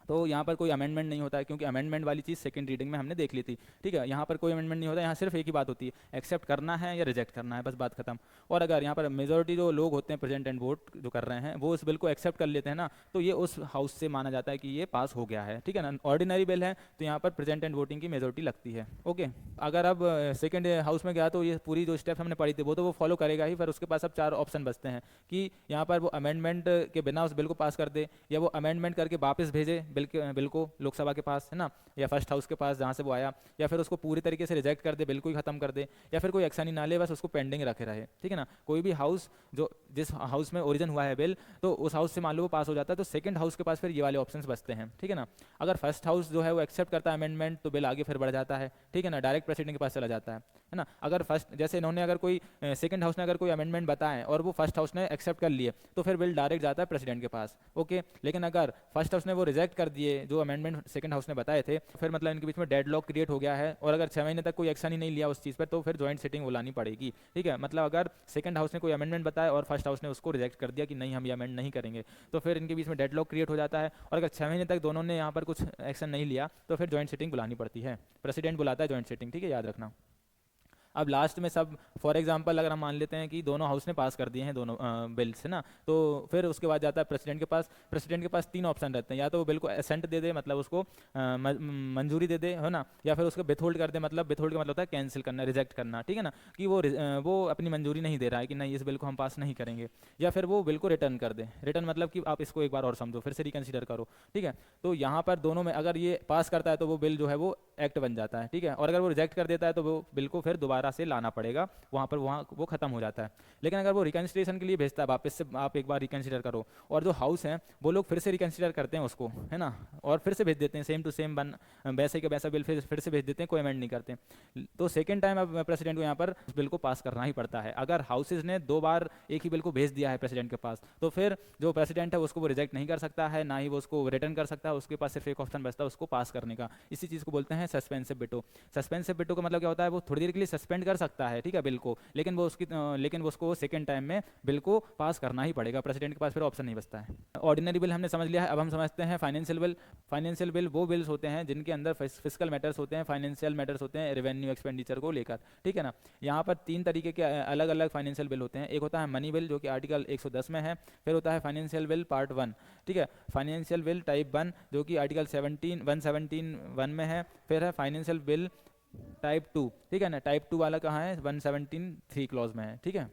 तो यहाँ पर कोई अमेंडमेंट नहीं होता है, क्योंकि अमेंडमेंट वाली चीज़ सेकंड रीडिंग में हमने देख ली थी, ठीक है। यहाँ पर कोई अमेंडमेंट नहीं होता, यहाँ सिर्फ एक ही बात होती है, एक्सेप्ट करना है या रिजेक्ट करना है, बस बात खत्म। और अगर यहाँ पर मेजोरिटी जो लोग होते हैं प्रेजेंट एंड वोट जो कर रहे हैं, वो इस बिल को एक्सेप्ट कर लेते हैं ना, तो ये उस हाउस से माना जाता है कि ये पास हो गया है, ठीक है ना। ऑर्डिनरी बिल है तो यहाँ पर प्रेजेंट एंड वोटिंग की मेजोरिटी लगती है, ओके। अगर अब सेकंड हाउस में गया तो ये पूरी जो स्टेप हमने पढ़ी थी वो तो वो फॉलो करेगा ही, फिर उसके पास अब 4 ऑप्शन बचते हैं कि यहाँ पर वो अमेंडमेंट के बिना उस बिल को पास कर दे, या वो अमेंडमेंट करके वापस भेजे बिल को लोकसभा के पास, है ना, या फर्स्ट हाउस के पास जहाँ से वो आया, या फिर उसको पूरी तरीके से रिजेक्ट कर दे, बिल को ही खत्म कर दे, या फिर कोई एक्शन ही ना ले, बस उसको पेंडिंग रखे रहे, ठीक है ना। कोई भी हाउस जो जिस हाउस में ओरिजिन हुआ है बिल, तो उस हाउस से मान लो वो पास हो जाता है, तो सेकंड हाउस के पास फिर ये वाले ऑप्शंस बचते हैं, ठीक है ना। अगर फर्स्ट हाउस जो है वो एक्सेप्ट करता है अमेंडमेंट, तो बिल आगे फिर बढ़ जाता है, ठीक है ना, डायरेक्ट प्रेसिडेंट के पास चला जाता है ना। अगर फर्स्ट, जैसे इन्होंने अगर कोई सेकंड हाउस ने अगर कोई अमेंडमेंट बताए और वो फर्स्ट हाउस ने एक्सेप्ट कर लिए, तो फिर बिल डायरेक्ट जाता है प्रेसिडेंट के पास, ओके। लेकिन अगर फर्स्ट हाउस ने वो रिजेक्ट कर दिए जो अमेंडमेंट सेकंड हाउस ने बताए थे, फिर मतलब इनके बीच में डेडलॉक क्रिएट हो गया है, और अगर 6 महीने तक कोई एक्शन ही नहीं लिया उस चीज़ पर, तो फिर जॉइंट सिटिंग बुलानी पड़ेगी, ठीक है। मतलब अगर सेकंड हाउस ने कोई अमेंडमेंट बताया और फर्स्ट हाउस ने उसको रिजेक्ट कर दिया कि नहीं हम ये अमेंड नहीं करेंगे, तो फिर इनके बीच में डेडलॉक क्रिएट हो जाता है, और अगर 6 महीने तक दोनों ने यहाँ पर कुछ एक्शन नहीं लिया तो फिर जॉइंट सिटिंग बुलानी पड़ती है, प्रेसिडेंट बुलाता है जॉइंट सिटिंग, ठीक है, याद रखना। अब लास्ट में सब, फॉर एग्जांपल अगर हम मान लेते हैं कि दोनों हाउस ने पास कर दिए हैं दोनों बिल्स, है ना, तो फिर उसके बाद जाता है प्रेसिडेंट के पास। प्रेसिडेंट के पास 3 ऑप्शन रहते हैं, या तो वो बिल को असेंट दे दे, मतलब उसको मंजूरी दे दे, है ना, या फिर उसको विथहोल्ड कर दे, मतलब विथहोल्ड का मतलब होता है कैंसिल करना, रिजेक्ट करना, ठीक है ना, कि वो अपनी मंजूरी नहीं दे रहा है कि नहीं इस बिल को हम पास नहीं करेंगे, या फिर वो बिल को रिटर्न कर दे। रिटर्न मतलब कि आप इसको एक बार और समझो, फिर से रिकन्सिडर करो, ठीक है। तो यहाँ पर दोनों में अगर ये पास करता है तो वो बिल जो है वो एक्ट बन जाता है, ठीक है, और अगर वो रिजेक्ट कर देता है तो वो बिल को फिर दोबारा से लाना पड़ेगा, वहाँ वो खत्म हो जाता है। लेकिन अगर वो रिकन्सिडरेशन के लिए भेजता है वापस से, आप एक बार रिकन्सिडर करो, और जो हाउस है वो लोग फिर से रिकन्सिडर करते हैं उसको, है ना, और फिर से भेज देते हैं सेम टू सेम वैसे के वैसा बिल फिर से भेज देते हैं, कोई अमेंड नहीं करते। तो सेकंड टाइम अब प्रेसिडेंट को यहाँ पर उस बिल को पास करना ही पड़ता है। अगर हाउसेज ने 2 बार एक ही बिल को भेज दिया है प्रेसिडेंट के पास, तो फिर जो प्रेसिडेंट है उसको वो रिजेक्ट नहीं कर सकता है, ना ही वो उसको रिटर्न कर सकता है, उसके पास सिर्फ एक ऑप्शन बचता है उसको पास करने का। इसी चीज़ को बोलते हैं हैं सस्पेंसिव बिटो। सस्पेंसिव बिटो का मतलब क्या होता है, वो थोड़ी देर के लिए सस्पेंड कर सकता है, ठीक है, बिल को, लेकिन वो उसको सेकंड टाइम में बिल को पास करना ही पड़ेगा, प्रेसिडेंट के पास फिर ऑप्शन नहीं बचता है। ऑर्डिनरी बिल हमने समझ लिया है, अब हम समझते हैं फाइनेंशियल बिल। फाइनेंशियल बिल वो बिल्स होते हैं जिनके अंदर फिजिकल मैटर्स होते हैं, फाइनेंशियल मैटर्स होते हैं रेवेन्यू एक्सपेंडिचर को लेकर, ठीक है ना। यहाँ पर 3 तरीके के अलग अलग फाइनेंशियल बिल होते हैं। एक होता है मनी बिल जो कि आर्टिकल 110 में है, फिर होता है फाइनेंशियल बिल पार्ट 1, ठीक है, फाइनेंशियल बिल टाइप 1 जो कि आर्टिकल 117(1) में है, फिर है फाइनेंशियल बिल टाइप 2, ठीक है ना। टाइप 2 वाला कहाँ है, 117(3) क्लॉज में है, ठीक है।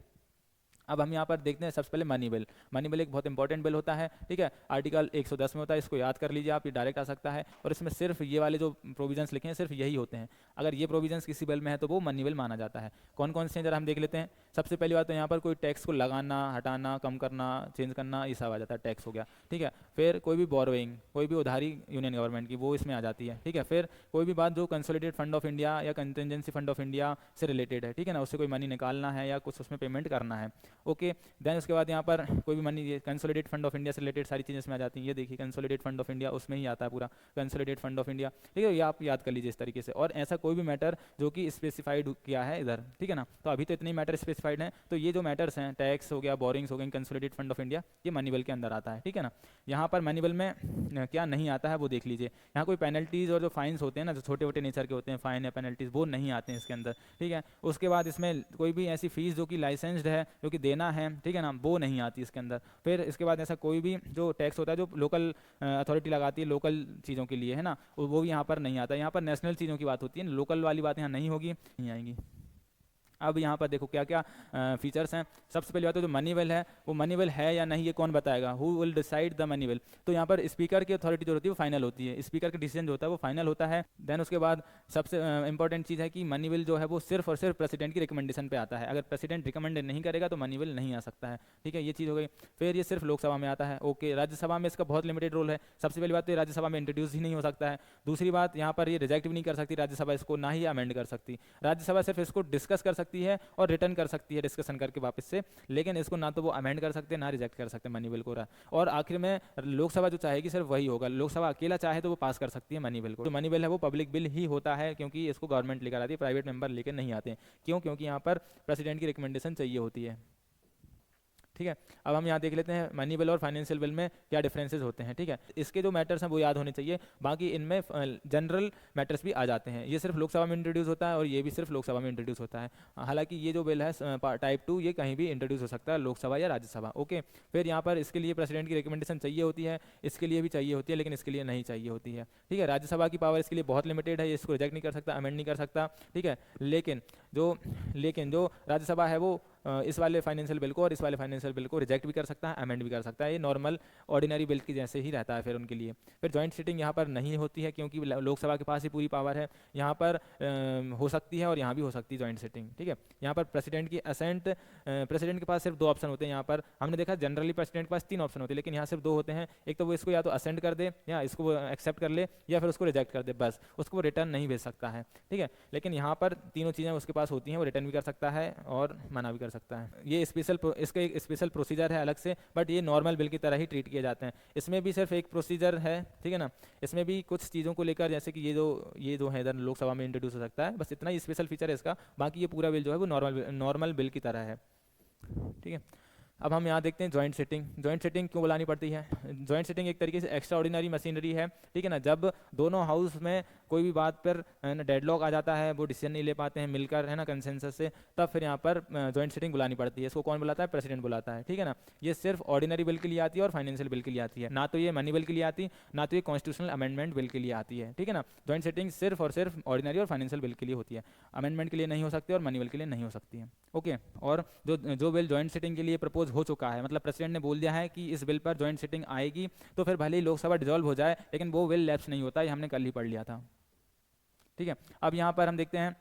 अब हम यहाँ पर देखते हैं सबसे पहले मनी बिल। मनी बिल एक बहुत इंपॉर्टेंट बिल होता है, ठीक है, आर्टिकल 110 में होता है, इसको याद कर लीजिए आप, ये डायरेक्ट आ सकता है, और इसमें सिर्फ ये वाले जो प्रोविजंस लिखे हैं सिर्फ यही होते हैं। अगर ये प्रोविजंस किसी बिल में है तो वो मनी बिल माना जाता है। कौन कौन से हैं जरा हम देख लेते हैं। सबसे पहली बात तो यहाँ पर कोई टैक्स को लगाना, हटाना, कम करना, चेंज करना, ये सब आ जाता है, टैक्स हो गया, ठीक है। फिर कोई भी बोरोइंग, कोई भी उधारी यूनियन गवर्नमेंट की, वो इसमें आ जाती है, ठीक है। फिर कोई भी बात जो कंसोलिडेटेड फंड ऑफ इंडिया या कंटिजेंसी फंड ऑफ इंडिया से रिलेटेड है, ठीक है ना, उससे कोई मनी निकालना है या कुछ उसमें पेमेंट करना है, ओके। देन उसके बाद यहाँ पर कोई भी money consolidated fund of India से रिलेटेड सारी चीज़ें इसमें आ जाती हैं। ये देखिए कंसोलिडेटेड फंड ऑफ इंडिया, उसमें ही आता है पूरा कंसोलिडेटेड फंड ऑफ इंडिया, ठीक है, ये आप याद कर लीजिए इस तरीके से। और ऐसा कोई भी मैटर जो कि स्पेसिफाइड किया है इधर, ठीक है ना, तो अभी तो इतने ही मैटर स्पेसिफाइड हैं, तो ये जो मैटर्स हैं, टैक्स हो गया, बोरिंग्स हो गई, कंसोलिडेटेड फंड ऑफ इंडिया, ये मनी बिल के अंदर आता है, ठीक है ना। यहाँ पर मनी बिल में क्या नहीं आता है वो देख लीजिए। यहाँ कोई पेनल्टीज और जो फाइन्स होते हैं ना, जो छोटे छोटे नेचर के होते हैं, फाइन या पेनल्टीज, वो नहीं आते हैं इसके अंदर, ठीक है। उसके बाद इसमें कोई भी ऐसी फीस जो कि लाइसेंस्ड है, जो कि देना है, ठीक है ना, वो नहीं आती इसके अंदर। फिर इसके बाद ऐसा कोई भी जो टैक्स होता है जो लोकल अथॉरिटी लगाती है लोकल चीज़ों के लिए, है ना, वो भी यहाँ पर नहीं आता। यहाँ पर नेशनल चीज़ों की बात होती है, लोकल वाली बात यहाँ नहीं होगी, नहीं आएंगी। अब यहाँ पर देखो क्या क्या फीचर्स हैं। सबसे पहली बात तो जो मनी बिल है, वो मनी बिल है या नहीं ये कौन बताएगा, who will decide the money bill. तो यहाँ पर स्पीकर की अथॉरिटी जो होती है वो फाइनल होती है, स्पीकर का डिसीजन जो होता है वो फाइनल होता है। देन उसके बाद सबसे इंपॉर्टेंट चीज़ है कि मनी बिल जो है वो सिर्फ और सिर्फ प्रेसिडेंट की रिकमेंडेशन पे आता है। अगर प्रेसिडेंट रिकमेंड नहीं करेगा तो मनी बिल नहीं आ सकता है, ठीक है, ये चीज़ हो गई। फिर ये सिर्फ लोकसभा में आता है, ओके। राज्यसभा में इसका बहुत लिमिटेड रोल है। सबसे पहली बात तो ये राज्यसभा में इंट्रोड्यूस ही नहीं हो सकता है। दूसरी बात, यहाँ पर ये रिजेक्ट भी नहीं कर सकती राज्यसभा इसको, ना ही अमेंड कर सकती। राज्यसभा सिर्फ इसको डिस्कस कर सकती है और रिटर्न कर सकती है डिस्कशन करके वापस से, लेकिन इसको ना तो वो अमेंड कर सकते हैं ना रिजेक्ट कर सकते मनी बिल को। और आखिर में लोकसभा जो चाहेगी सिर्फ वही होगा। लोकसभा अकेला चाहे तो वो पास कर सकती है मनी बिल को। जो मनी बिल है वो पब्लिक बिल ही होता है, क्योंकि इसको गवर्नमेंट लेकर आती है, प्राइवेट मेंबर लेकर नहीं आते हैं। क्यों? क्योंकि यहाँ पर प्रेसिडेंट की रिकमेंडेशन चाहिए होती है, ठीक है। अब हम यहाँ देख लेते हैं मनी बिल और फाइनेंशियल बिल में क्या डिफरेंसेस होते हैं, ठीक है। इसके जो मैटर्स हैं वो याद होने चाहिए, बाकी इनमें जनरल मैटर्स भी आ जाते हैं। ये सिर्फ लोकसभा में इंट्रोड्यूस होता है और ये भी सिर्फ लोकसभा में इंट्रोड्यूस होता है। हालांकि ये जो बिल है टाइप 2, ये कहीं भी इंट्रोड्यूस हो सकता है, लोकसभा या राज्यसभा, ओके। फिर यहाँ पर इसके लिए प्रेसिडेंट की रिकमेंडेशन चाहिए होती है, इसके लिए भी चाहिए होती है, लेकिन इसके लिए नहीं चाहिए होती है, ठीक है। राज्यसभा की पावर इसके लिए बहुत लिमिटेड है, इसको रिजेक्ट नहीं कर सकता, अमेंड नहीं कर सकता, ठीक है। लेकिन जो राज्यसभा है वो इस वाले फाइनेंशियल बिल को और इस वाले फाइनेंशियल बिल को रिजेक्ट भी कर सकता है, अमेंड भी कर सकता है। ये नॉर्मल ऑर्डिनरी बिल की जैसे ही रहता है फिर उनके लिए। फिर जॉइंट सिटिंग यहाँ पर नहीं होती है, क्योंकि लोकसभा के पास ही पूरी पावर है। यहाँ पर हो सकती है और यहाँ भी हो सकती है जॉइंट सिटिंग, ठीक है। यहाँ पर प्रेसिडेंट की असेंट, प्रेसिडेंट के पास सिर्फ 2 ऑप्शन होते हैं। यहाँ पर हमने देखा जनरली प्रेसिडेंट के पास 3 ऑप्शन होते हैं, लेकिन यहाँ सिर्फ 2 होते हैं। एक तो वो इसको या तो असेंट कर दे, या इसको वो एक्सेप्ट कर ले, या फिर उसको रिजेक्ट कर दे, बस। उसको वो रिटर्न नहीं भेज सकता है, ठीक है। लेकिन यहाँ पर तीनों चीज़ें उसके पास होती हैं, वो रिटर्न भी कर सकता है और मना भी कर सकता है। ये इसका एक स्पेशल प्रोसीजर है अलग से, बट ये नॉर्मल बिल की तरह ही ट्रीट किए जाते हैं। इसमें भी सिर्फ एक प्रोसीजर है, ठीक है ना। इसमें भी कुछ चीज़ों को लेकर, जैसे कि ये जो है इधर लोकसभा में इंट्रोड्यूस हो सकता है, बस इतना ही स्पेशल फीचर है इसका। बाकी ये पूरा बिल जो है वो नॉर्मल बिल की तरह है, ठीक है। अब हम यहाँ देखते हैं जॉइंट सिटिंग। जॉइंट सिटिंग क्यों बुलानी पड़ती है? जॉइंट सिटिंग एक तरीके से एक्स्ट्रा ऑर्डिनरी मशीनरी है, ठीक है ना। जब दोनों हाउस में कोई भी बात पर डेडलॉक आ जाता है, वो डिसीजन नहीं ले पाते हैं मिलकर, है ना, कंसेंसस से, तब फिर यहाँ पर जॉइंट सिटिंग बुलानी पड़ती है। इसको कौन बुलाता है? प्रेसिडेंट बुलाता है, ठीक है ना। ये सिर्फ ऑर्डिनरी बिल के लिए आती है और फाइनेंशियल बिल के लिए आती है, ना तो ये मनी बिल के लिए आती, ना तो ये कॉन्स्टिट्यूशनल अमेंडमेंट बिल के लिए आती है, ठीक है ना। जॉइंट सिटिंग सिर्फ और सिर्फ ऑर्डिनरी और फाइनेंशियल बिल के लिए होती है, अमेंडमेंट के लिए नहीं हो सकती और मनी बिल के लिए नहीं हो सकती है, ओके। और जो बिल जॉइंट सिटिंग के लिए प्रपोज हो चुका है, मतलब प्रेसिडेंट ने बोल दिया है कि इस बिल पर जॉइंट सिटिंग आएगी, तो फिर भले ही लोकसभा डिसॉल्व हो जाए, लेकिन वो बिल लैप्स नहीं होता। ये हमने कल ही पढ़ लिया था, ठीक है। अब यहाँ पर हम देखते हैं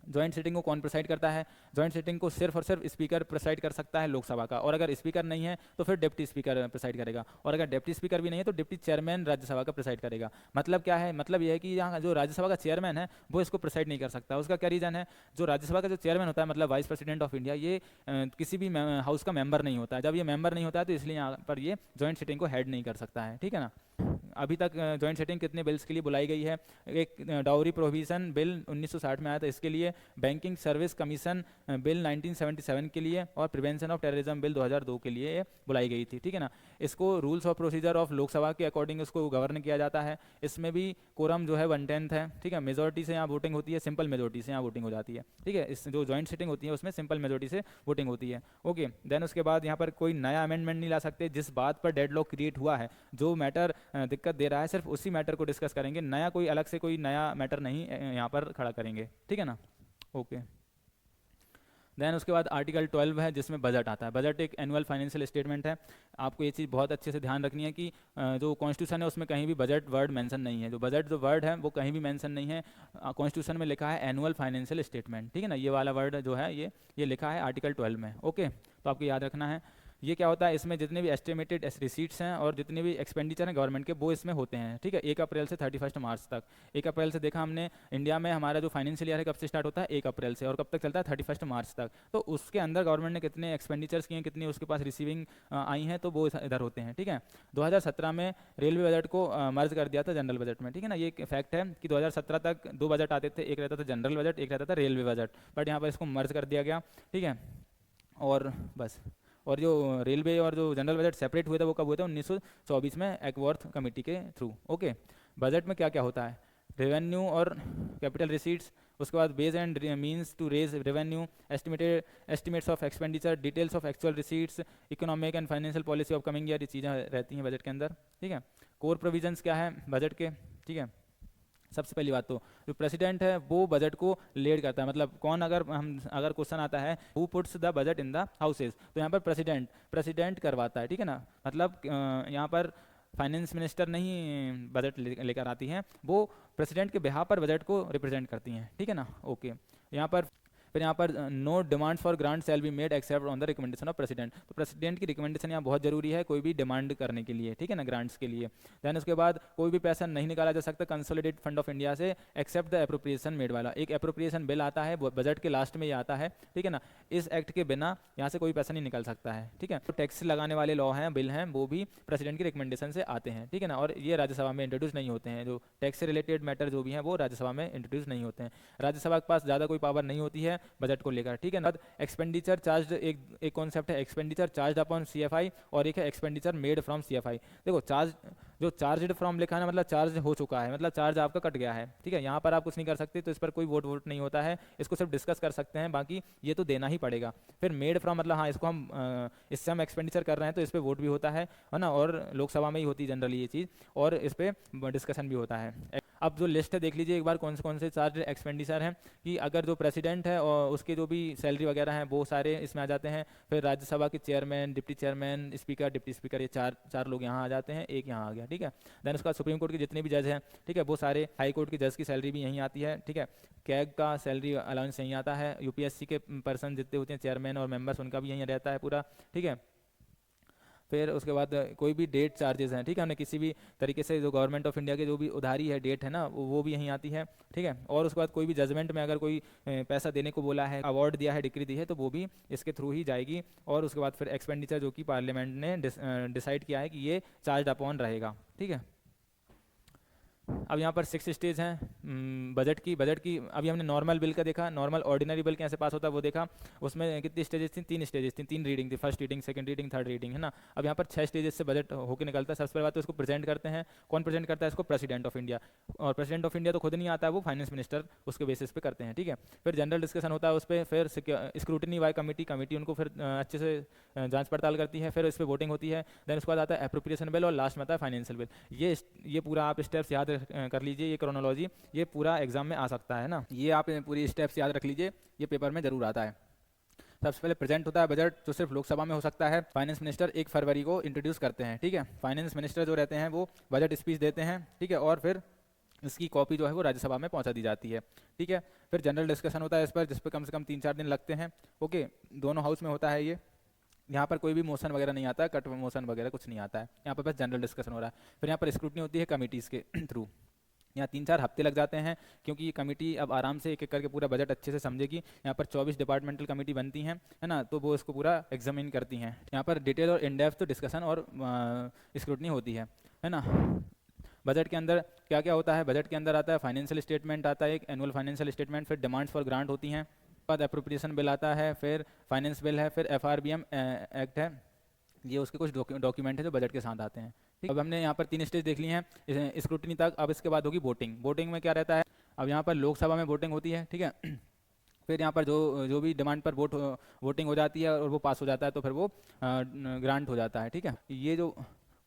जॉइंट सिटिंग को कौन प्रिसाइड करता है। जॉइंट सिटिंग को सिर्फ और सिर्फ स्पीकर प्रिसाइड कर सकता है लोकसभा का, और अगर स्पीकर नहीं है तो फिर डिप्टी स्पीकर प्रिसाइड करेगा, और अगर डिप्टी स्पीकर भी नहीं है तो डिप्टी चेयरमैन राज्यसभा का प्रिसाइड करेगा। मतलब क्या है? मतलब यह है कि यहाँ जो राज्यसभा का चेयरमैन है वो इसको प्रिसाइड नहीं कर सकता। उसका क्या रीजन है? जो राज्यसभा का जो चेयरमैन होता है, मतलब वाइस प्रेसिडेंट ऑफ इंडिया, ये किसी भी हाउस का मेंबर नहीं होता है। जब ये मेंबर नहीं होता है तो इसलिए यहाँ पर ये जॉइंट सिटिंग को हेड नहीं कर सकता है, ठीक है ना। अभी तक जॉइंट सिटिंग कितने बिल्स के लिए बुलाई गई है? एक डाउरी प्रोहिबिशन बिल 1960 में आया था, इसके लिए बैंकिंग सर्विस कमीशन बिल 1977 के लिए, और प्रिवेंशन ऑफ टेररिज्म बिल 2002 के लिए बुलाई गई थी, ठीक है ना। इसको rules of procedure of Lok Sabha के अकॉर्डिंग इसको गवर्न किया जाता है। इसमें भी कोरम जो है 1/10 है, ठीक है। मेजोरिटी से यहाँ वोटिंग होती है, सिंपल मेजोरिटी से यहाँ वोटिंग हो जाती है, ठीक है। इस जो जॉइंट सिटिंग होती है उसमें सिंपल मेजोरिटी से वोटिंग होती है, ओके। देन उसके बाद यहाँ पर कोई नया अमेंडमेंट नहीं ला सकते। जिस बात पर डेडलॉक क्रिएट हुआ है, जो मैटर दिक्कत दे रहा है, सिर्फ उसी मैटर को डिस्कस करेंगे, नया कोई अलग से कोई नया मैटर नहीं यहाँ पर खड़ा करेंगे, ठीक है ना, ओके। देन उसके बाद आर्टिकल 12 है जिसमें बजट आता है। बजट एक एनुअल फाइनेंशियल स्टेटमेंट है। आपको ये चीज़ बहुत अच्छे से ध्यान रखनी है कि जो कॉन्स्टिट्यूशन है उसमें कहीं भी बजट वर्ड मेंशन नहीं है। जो बजट जो वर्ड है वो कहीं भी मेंशन नहीं है। कॉन्स्टिट्यूशन में लिखा है एनुअल फाइनेंशियल स्टेटमेंट, ठीक है ना। ये वाला वर्ड जो है ये लिखा है आर्टिकल 12 में, ओके। तो आपको याद रखना है। ये क्या होता है, इसमें जितने भी एस्टिमेटेड रिसीट्स हैं और जितने भी एक्सपेंडिचर हैं गवर्नमेंट के, वो इसमें होते हैं, ठीक है। 1 अप्रैल से 31 मार्च तक। 1 अप्रैल से देखा हमने इंडिया में हमारा जो फाइनेंशियल ईयर है कब से स्टार्ट होता है, 1 अप्रैल से, और कब तक चलता है, 31 मार्च तक। तो उसके अंदर गवर्नमेंट ने कितने एक्सपेंडिचर्स किए हैं, कितनी उसके पास रिसीविंग आई हैं, तो वो इधर होते हैं, ठीक है। 2017 में रेलवे बजट को मर्ज कर दिया था जनरल बजट में, ठीक है ना। ये एक फैक्ट है कि 2017 तक 2 बजट आते थे, एक रहता था जनरल बजट, एक रहता था रेलवे बजट, बट यहाँ पर इसको मर्ज कर दिया गया, ठीक है। और बस, और जो रेलवे और जो जनरल बजट सेपरेट हुए थे वो कब हुए थे, 1924 में एक्वर्थ कमेटी के थ्रू, ओके। बजट में क्या क्या होता है, रेवेन्यू और कैपिटल रिसीट्स, उसके बाद ways and means to raise revenue, estimates of expenditure, details of actual receipts, economic and financial policy of coming year, ये चीज़ें रहती हैं बजट के अंदर, ठीक है। कोर प्रोविजंस क्या है बजट के, ठीक है। सबसे पहली बात तो जो प्रेसिडेंट है वो बजट को लीड करता है, मतलब कौन, अगर क्वेश्चन आता है who puts the budget in the houses, तो यहाँ पर प्रेसिडेंट करवाता है, ठीक है ना। मतलब यहाँ पर फाइनेंस मिनिस्टर नहीं बजट लेकर आती हैं, वो प्रेसिडेंट के बिहाफ पर बजट को रिप्रेजेंट करती हैं, ठीक है ना, ओके। यहाँ पर no demand for grant shall be made except on the recommendation of president. तो प्रेसिडेंट की रिकमेंडेशन यहाँ बहुत जरूरी है कोई भी डिमांड करने के लिए, ठीक है ना, ग्रांट्स के लिए। देन उसके बाद कोई भी पैसा नहीं निकाला जा सकता कंसोलिडेटेड फंड ऑफ इंडिया से एक्सेप्ट द एप्रोप्रिएशन मेड वाला। एक एप्रोप्रिएशन बिल आता है, बजट के लास्ट में ये आता है, ठीक है ना। इस एक्ट के बिना यहाँ से कोई पैसा नहीं निकल सकता है, ठीक है। तो टैक्स लगाने वाले लॉ हैं, बिल हैं, वो भी प्रेसिडेंट की रिकमेंडेशन से आते हैं, ठीक है ना। और ये राज्यसभा में इंट्रोड्यूस नहीं होते हैं, जो टैक्स से रिलेटेड मैटर जो भी हैं वो राज्यसभा में इंट्रोड्यूस नहीं होते हैं। राज्यसभा के पास ज़्यादा कोई पावर नहीं होती है बजट को लेकर, ठीक है ना। एक्सपेंडिचर चार्ज एक कॉन्सेप्ट है, एक्सपेंडिचर चार्ज अपॉन सीएफआई, और एक है एक्सपेंडिचर मेड फ्रॉम सीएफआई। देखो जो चार्ज फ्रॉम लिखा है ना, मतलब चार्ज हो चुका है, मतलब चार्ज आपका कट गया है, ठीक है। यहाँ पर आप कुछ नहीं कर सकते, तो इस पर कोई वोट नहीं होता है, इसको सिर्फ डिस्कस कर सकते हैं, बाकी ये तो देना ही पड़ेगा। फिर मेड फ्रॉम मतलब हाँ, इसको हम इससे हम एक्सपेंडिचर कर रहे हैं तो इस पर वोट भी होता है ना, और लोकसभा में ही होती है जनरली ये चीज़, और इस पर डिस्कशन भी होता है। अब जो लिस्ट है देख लीजिए एक बार कौन से चार्ज एक्सपेंडिचर हैं, कि अगर जो प्रेसिडेंट है और उसके जो भी सैलरी वगैरह हैं वो सारे इसमें आ जाते हैं। फिर राज्यसभा के chairman, deputy chairman, speaker, deputy speaker, ये चार लोग यहाँ आ जाते हैं, एक यहाँ आ गया, ठीक है। देन उसका सुप्रीम कोर्ट के जितने भी जज हैं, ठीक है, वो सारे, हाई कोर्ट के जज की सैलरी भी यहीं आती है, ठीक है। कैग का सैलरी अलाउंस यहीं आता है, यूपीएससी के पर्सन जितने होते हैं चेयरमैन और मेंबर्स, उनका भी यहीं रहता है पूरा, ठीक है। फिर उसके बाद कोई भी डेट चार्जेस हैं, ठीक है, हमने किसी भी तरीके से जो गवर्नमेंट ऑफ इंडिया की जो भी उधारी है, डेट है ना, वो भी यहीं आती है, ठीक है। और उसके बाद कोई भी जजमेंट में अगर कोई पैसा देने को बोला है, अवार्ड दिया है, डिक्री दी है, तो वो भी इसके थ्रू ही जाएगी। और उसके बाद फिर एक्सपेंडिचर जो कि पार्लियामेंट ने डिसाइड किया है कि ये चार्ज अपॉन रहेगा, ठीक है। अब यहाँ पर 6 स्टेज हैं बजट की अभी हमने नॉर्मल बिल का देखा, नॉर्मल ऑर्डिनरी बिल कैसे पास होता है वो देखा। उसमें कितनी स्टेजेस थी, 3 स्टेजेस थी, 3 रीडिंग थी, first reading, second reading, third reading, है ना। अब यहाँ पर 6 स्टेजेस से बजट होकर निकलता है। सबसे पहले बात तो इसको प्रेजेंट करते हैं, कौन प्रेजेंट करता है इसको, प्रेसिडेंट ऑफ इंडिया। और प्रेसिडेंट ऑफ इंडिया तो खुद नहीं आता है, वो फाइनेंस मिनिस्टर उसके बेसिस पे करते हैं, ठीक है। फिर जनरल डिस्कशन होता है उस पर, फिर स्क्रूटनी बाय कमेटी उनको फिर अच्छे से जांच पड़ताल करती है, फिर इस पर वोटिंग होती है। देन उसके बाद आता है एप्रोप्रिएशन बिल, और लास्ट में आता है फाइनेंशियल बिल। ये पूरा आप स्टेप्स याद कर लीजिए, ये क्रोनोलॉजी, ये पूरा एग्जाम में आ सकता है ना, ये आप पूरी स्टेप्स याद रख लीजिए, ये पेपर में जरूर आता है। सबसे पहले प्रेजेंट होता है बजट, जो सिर्फ लोकसभा में हो सकता है। फाइनेंस मिनिस्टर 1 फरवरी को इंट्रोड्यूस करते हैं, ठीक है। फाइनेंस मिनिस्टर जो रहते हैं वो बजट स्पीच देते हैं, ठीक है, और फिर इसकी कॉपी जो है वो राज्यसभा में पहुंचा दी जाती है, ठीक है। फिर जनरल डिस्कशन होता है इस पर, जिस पर कम से कम 3-4 दिन लगते हैं, ओके। दोनों हाउस में होता है ये, यहाँ पर कोई भी मोशन वगैरह नहीं आता है, कट मोशन वगैरह कुछ नहीं आता है, यहाँ पर बस जनरल डिस्कशन हो रहा है। फिर यहाँ पर स्क्रूटनी होती है कमिटीज़ के थ्रू, यहाँ 3-4 हफ्ते लग जाते हैं, क्योंकि ये कमेटी अब आराम से एक एक करके पूरा बजट अच्छे से समझेगी। यहाँ पर 24 डिपार्टमेंटल कमेटी बनती हैं, है ना, तो वो इसको पूरा एग्जामिन करती हैं। यहाँ पर डिटेल और इन डेप्थ डिस्कशन और स्क्रूटनी होती है ना। बजट के अंदर क्या क्या होता है? बजट के अंदर आता है फाइनेंशियल स्टेटमेंट आता है, एक एनुअल फाइनेंशियल स्टेटमेंट, फिर डिमांड्स फॉर ग्रांट होती हैं, बाद अप्रोप्रिएशन बिल आता है, फिर फाइनेंस बिल है, फिर FRBM एक्ट है। ये उसके कुछ डॉक्यूमेंट है जो बजट के साथ आते हैं। ठीक, अब हमने यहाँ पर 3 स्टेज देख ली हैं स्क्रूटनी तक। अब इसके बाद होगी वोटिंग। वोटिंग में क्या रहता है? अब यहाँ पर लोकसभा में वोटिंग होती है, ठीक है। फिर यहाँ पर जो जो भी डिमांड पर वोटिंग हो जाती है और वो पास हो जाता है तो फिर वो ग्रांट हो जाता है, ठीक है। ये जो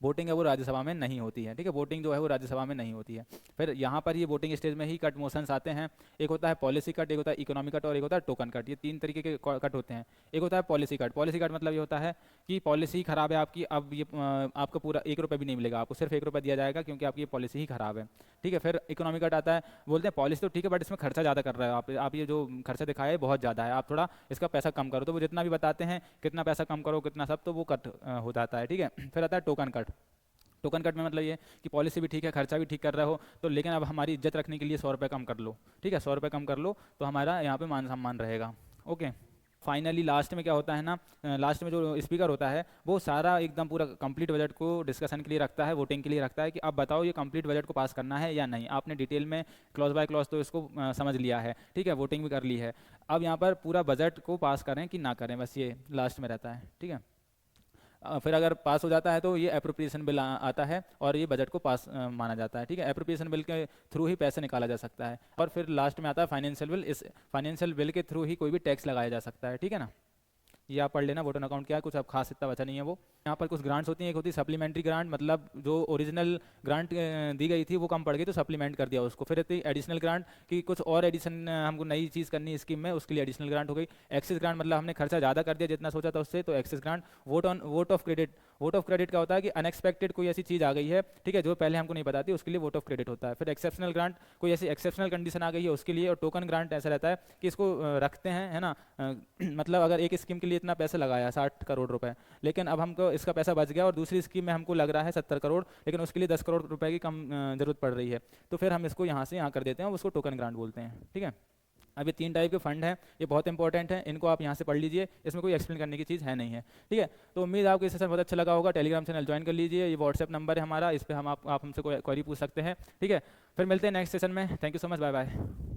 वोटिंग है वो राज्यसभा में नहीं होती है, ठीक है। वोटिंग जो है वो राज्यसभा में नहीं होती है। फिर यहाँ पर ये वोटिंग स्टेज में ही कट मोशंस आते हैं। एक होता है पॉलिसी कट, एक होता है इकोनॉमिक कट और एक होता है टोकन कट। ये 3 तरीके के कट होते हैं। एक होता है पॉलिसी कट। पॉलिसी कट मतलब ये होता है कि पॉलिसी खराब है आपकी, अब ये आपको पूरा 1 रुपये भी नहीं मिलेगा, आपको सिर्फ 1 रुपये दिया जाएगा क्योंकि आपकी ये पॉलिसी ही खराब है, ठीक है। फिर इकोनॉमिक कट आता है, बोलते हैं पॉलिसी तो ठीक है बट इसमें खर्चा ज़्यादा कर रहे हो आप ये जो खर्चा दिखाया है बहुत ज़्यादा है, आप थोड़ा इसका पैसा कम करो। तो वो जितना भी बताते हैं कितना पैसा कम करो कितना सब, तो वो कट हो जाता है, ठीक है। फिर आता है टोकन कट। टोकन कट में मतलब ये कि पॉलिसी भी ठीक है, खर्चा भी ठीक कर रहे हो, तो लेकिन अब हमारी इज्जत रखने के लिए 100 रुपये कम कर लो, ठीक है। 100 रुपये कम कर लो तो हमारा यहाँ पे मान सम्मान रहेगा, ओके। फाइनली लास्ट में क्या होता है ना, लास्ट में जो स्पीकर होता है वो सारा एकदम पूरा कंप्लीट बजट को डिस्कशन के लिए रखता है, वोटिंग के लिए रखता है कि अब बताओ ये कंप्लीट बजट को पास करना है या नहीं। आपने डिटेल में क्लॉज बाय क्लॉज तो इसको समझ लिया है, ठीक है, वोटिंग भी कर ली है। अब यहाँ पर पूरा बजट को पास करें कि ना करें, बस ये लास्ट में रहता है, ठीक है। फिर अगर पास हो जाता है तो ये एप्रोप्रिएशन बिल आता है और ये बजट को पास माना जाता है, ठीक है। एप्रोप्रिएशन बिल के थ्रू ही पैसे निकाला जा सकता है। और फिर लास्ट में आता है फाइनेंशियल बिल। इस फाइनेंशियल बिल के थ्रू ही कोई भी टैक्स लगाया जा सकता है, ठीक है ना। ये आप पढ़ लेना, वोट ऑन अकाउंट क्या है, कुछ अब खास इतना बचा नहीं है वो। यहाँ पर कुछ ग्रांट्स होती हैं। एक होती है सप्लीमेंट्री ग्रांट, मतलब जो ओरिजिनल ग्रांट दी गई थी वो कम पड़ गई तो सप्लीमेंट कर दिया उसको। फिर रहती एडिशनल ग्रांट कि कुछ और एडिशन हमको नई चीज़ करनी है स्कीम में, उसके लिए एडिशनल ग्रांट हो गई। एक्सेस ग्रांट मतलब हमने खर्चा ज़्यादा कर दिया जितना सोचा था उससे, तो excess grant. Vote of credit. Vote of credit क्या होता है कि अनएक्सपेक्टेड कोई ऐसी चीज़ आ गई है, ठीक है, जो पहले हमको नहीं बताती, उसके लिए वोट ऑफ क्रेडिट होता है। फिर एक्सेप्शनल ग्रांट, कोई ऐसी एक्सेप्शनल कंडीशन आ गई है उसके लिए। और टोकन ग्रांट ऐसा रहता है कि इसको रखते हैं, है ना, मतलब अगर एक स्कीम के लिए इतना पैसा लगाया 60 करोड़ रुपए, लेकिन अब हमको इसका पैसा बच गया और दूसरी स्कीम में हमको लग रहा है 70 करोड़, लेकिन उसके लिए 10 करोड़ रुपए की कम जरूरत पड़ रही है, तो फिर हम इसको यहाँ से यहाँ कर देते हैं, उसको टोकन ग्रांट बोलते हैं, ठीक है। अब ये 3 टाइप के फंड हैं, ये बहुत इंपॉर्टेंट है, इनको आप यहाँ से पढ़ लीजिए, इसमें कोई एक्सप्लेन करने की चीज़ है नहीं है, ठीक है। तो उम्मीद है आपको ये सेशन बहुत अच्छा लगा होगा। टेलीग्राम चैनल ज्वाइन कर लीजिए, ये व्हाट्सएप नंबर है हमारा, इस पर आप हमसे कोई क्वेरी पूछ सकते हैं, ठीक है। फिर मिलते हैं नेक्स्ट सेशन में। Thank you so much, bye bye.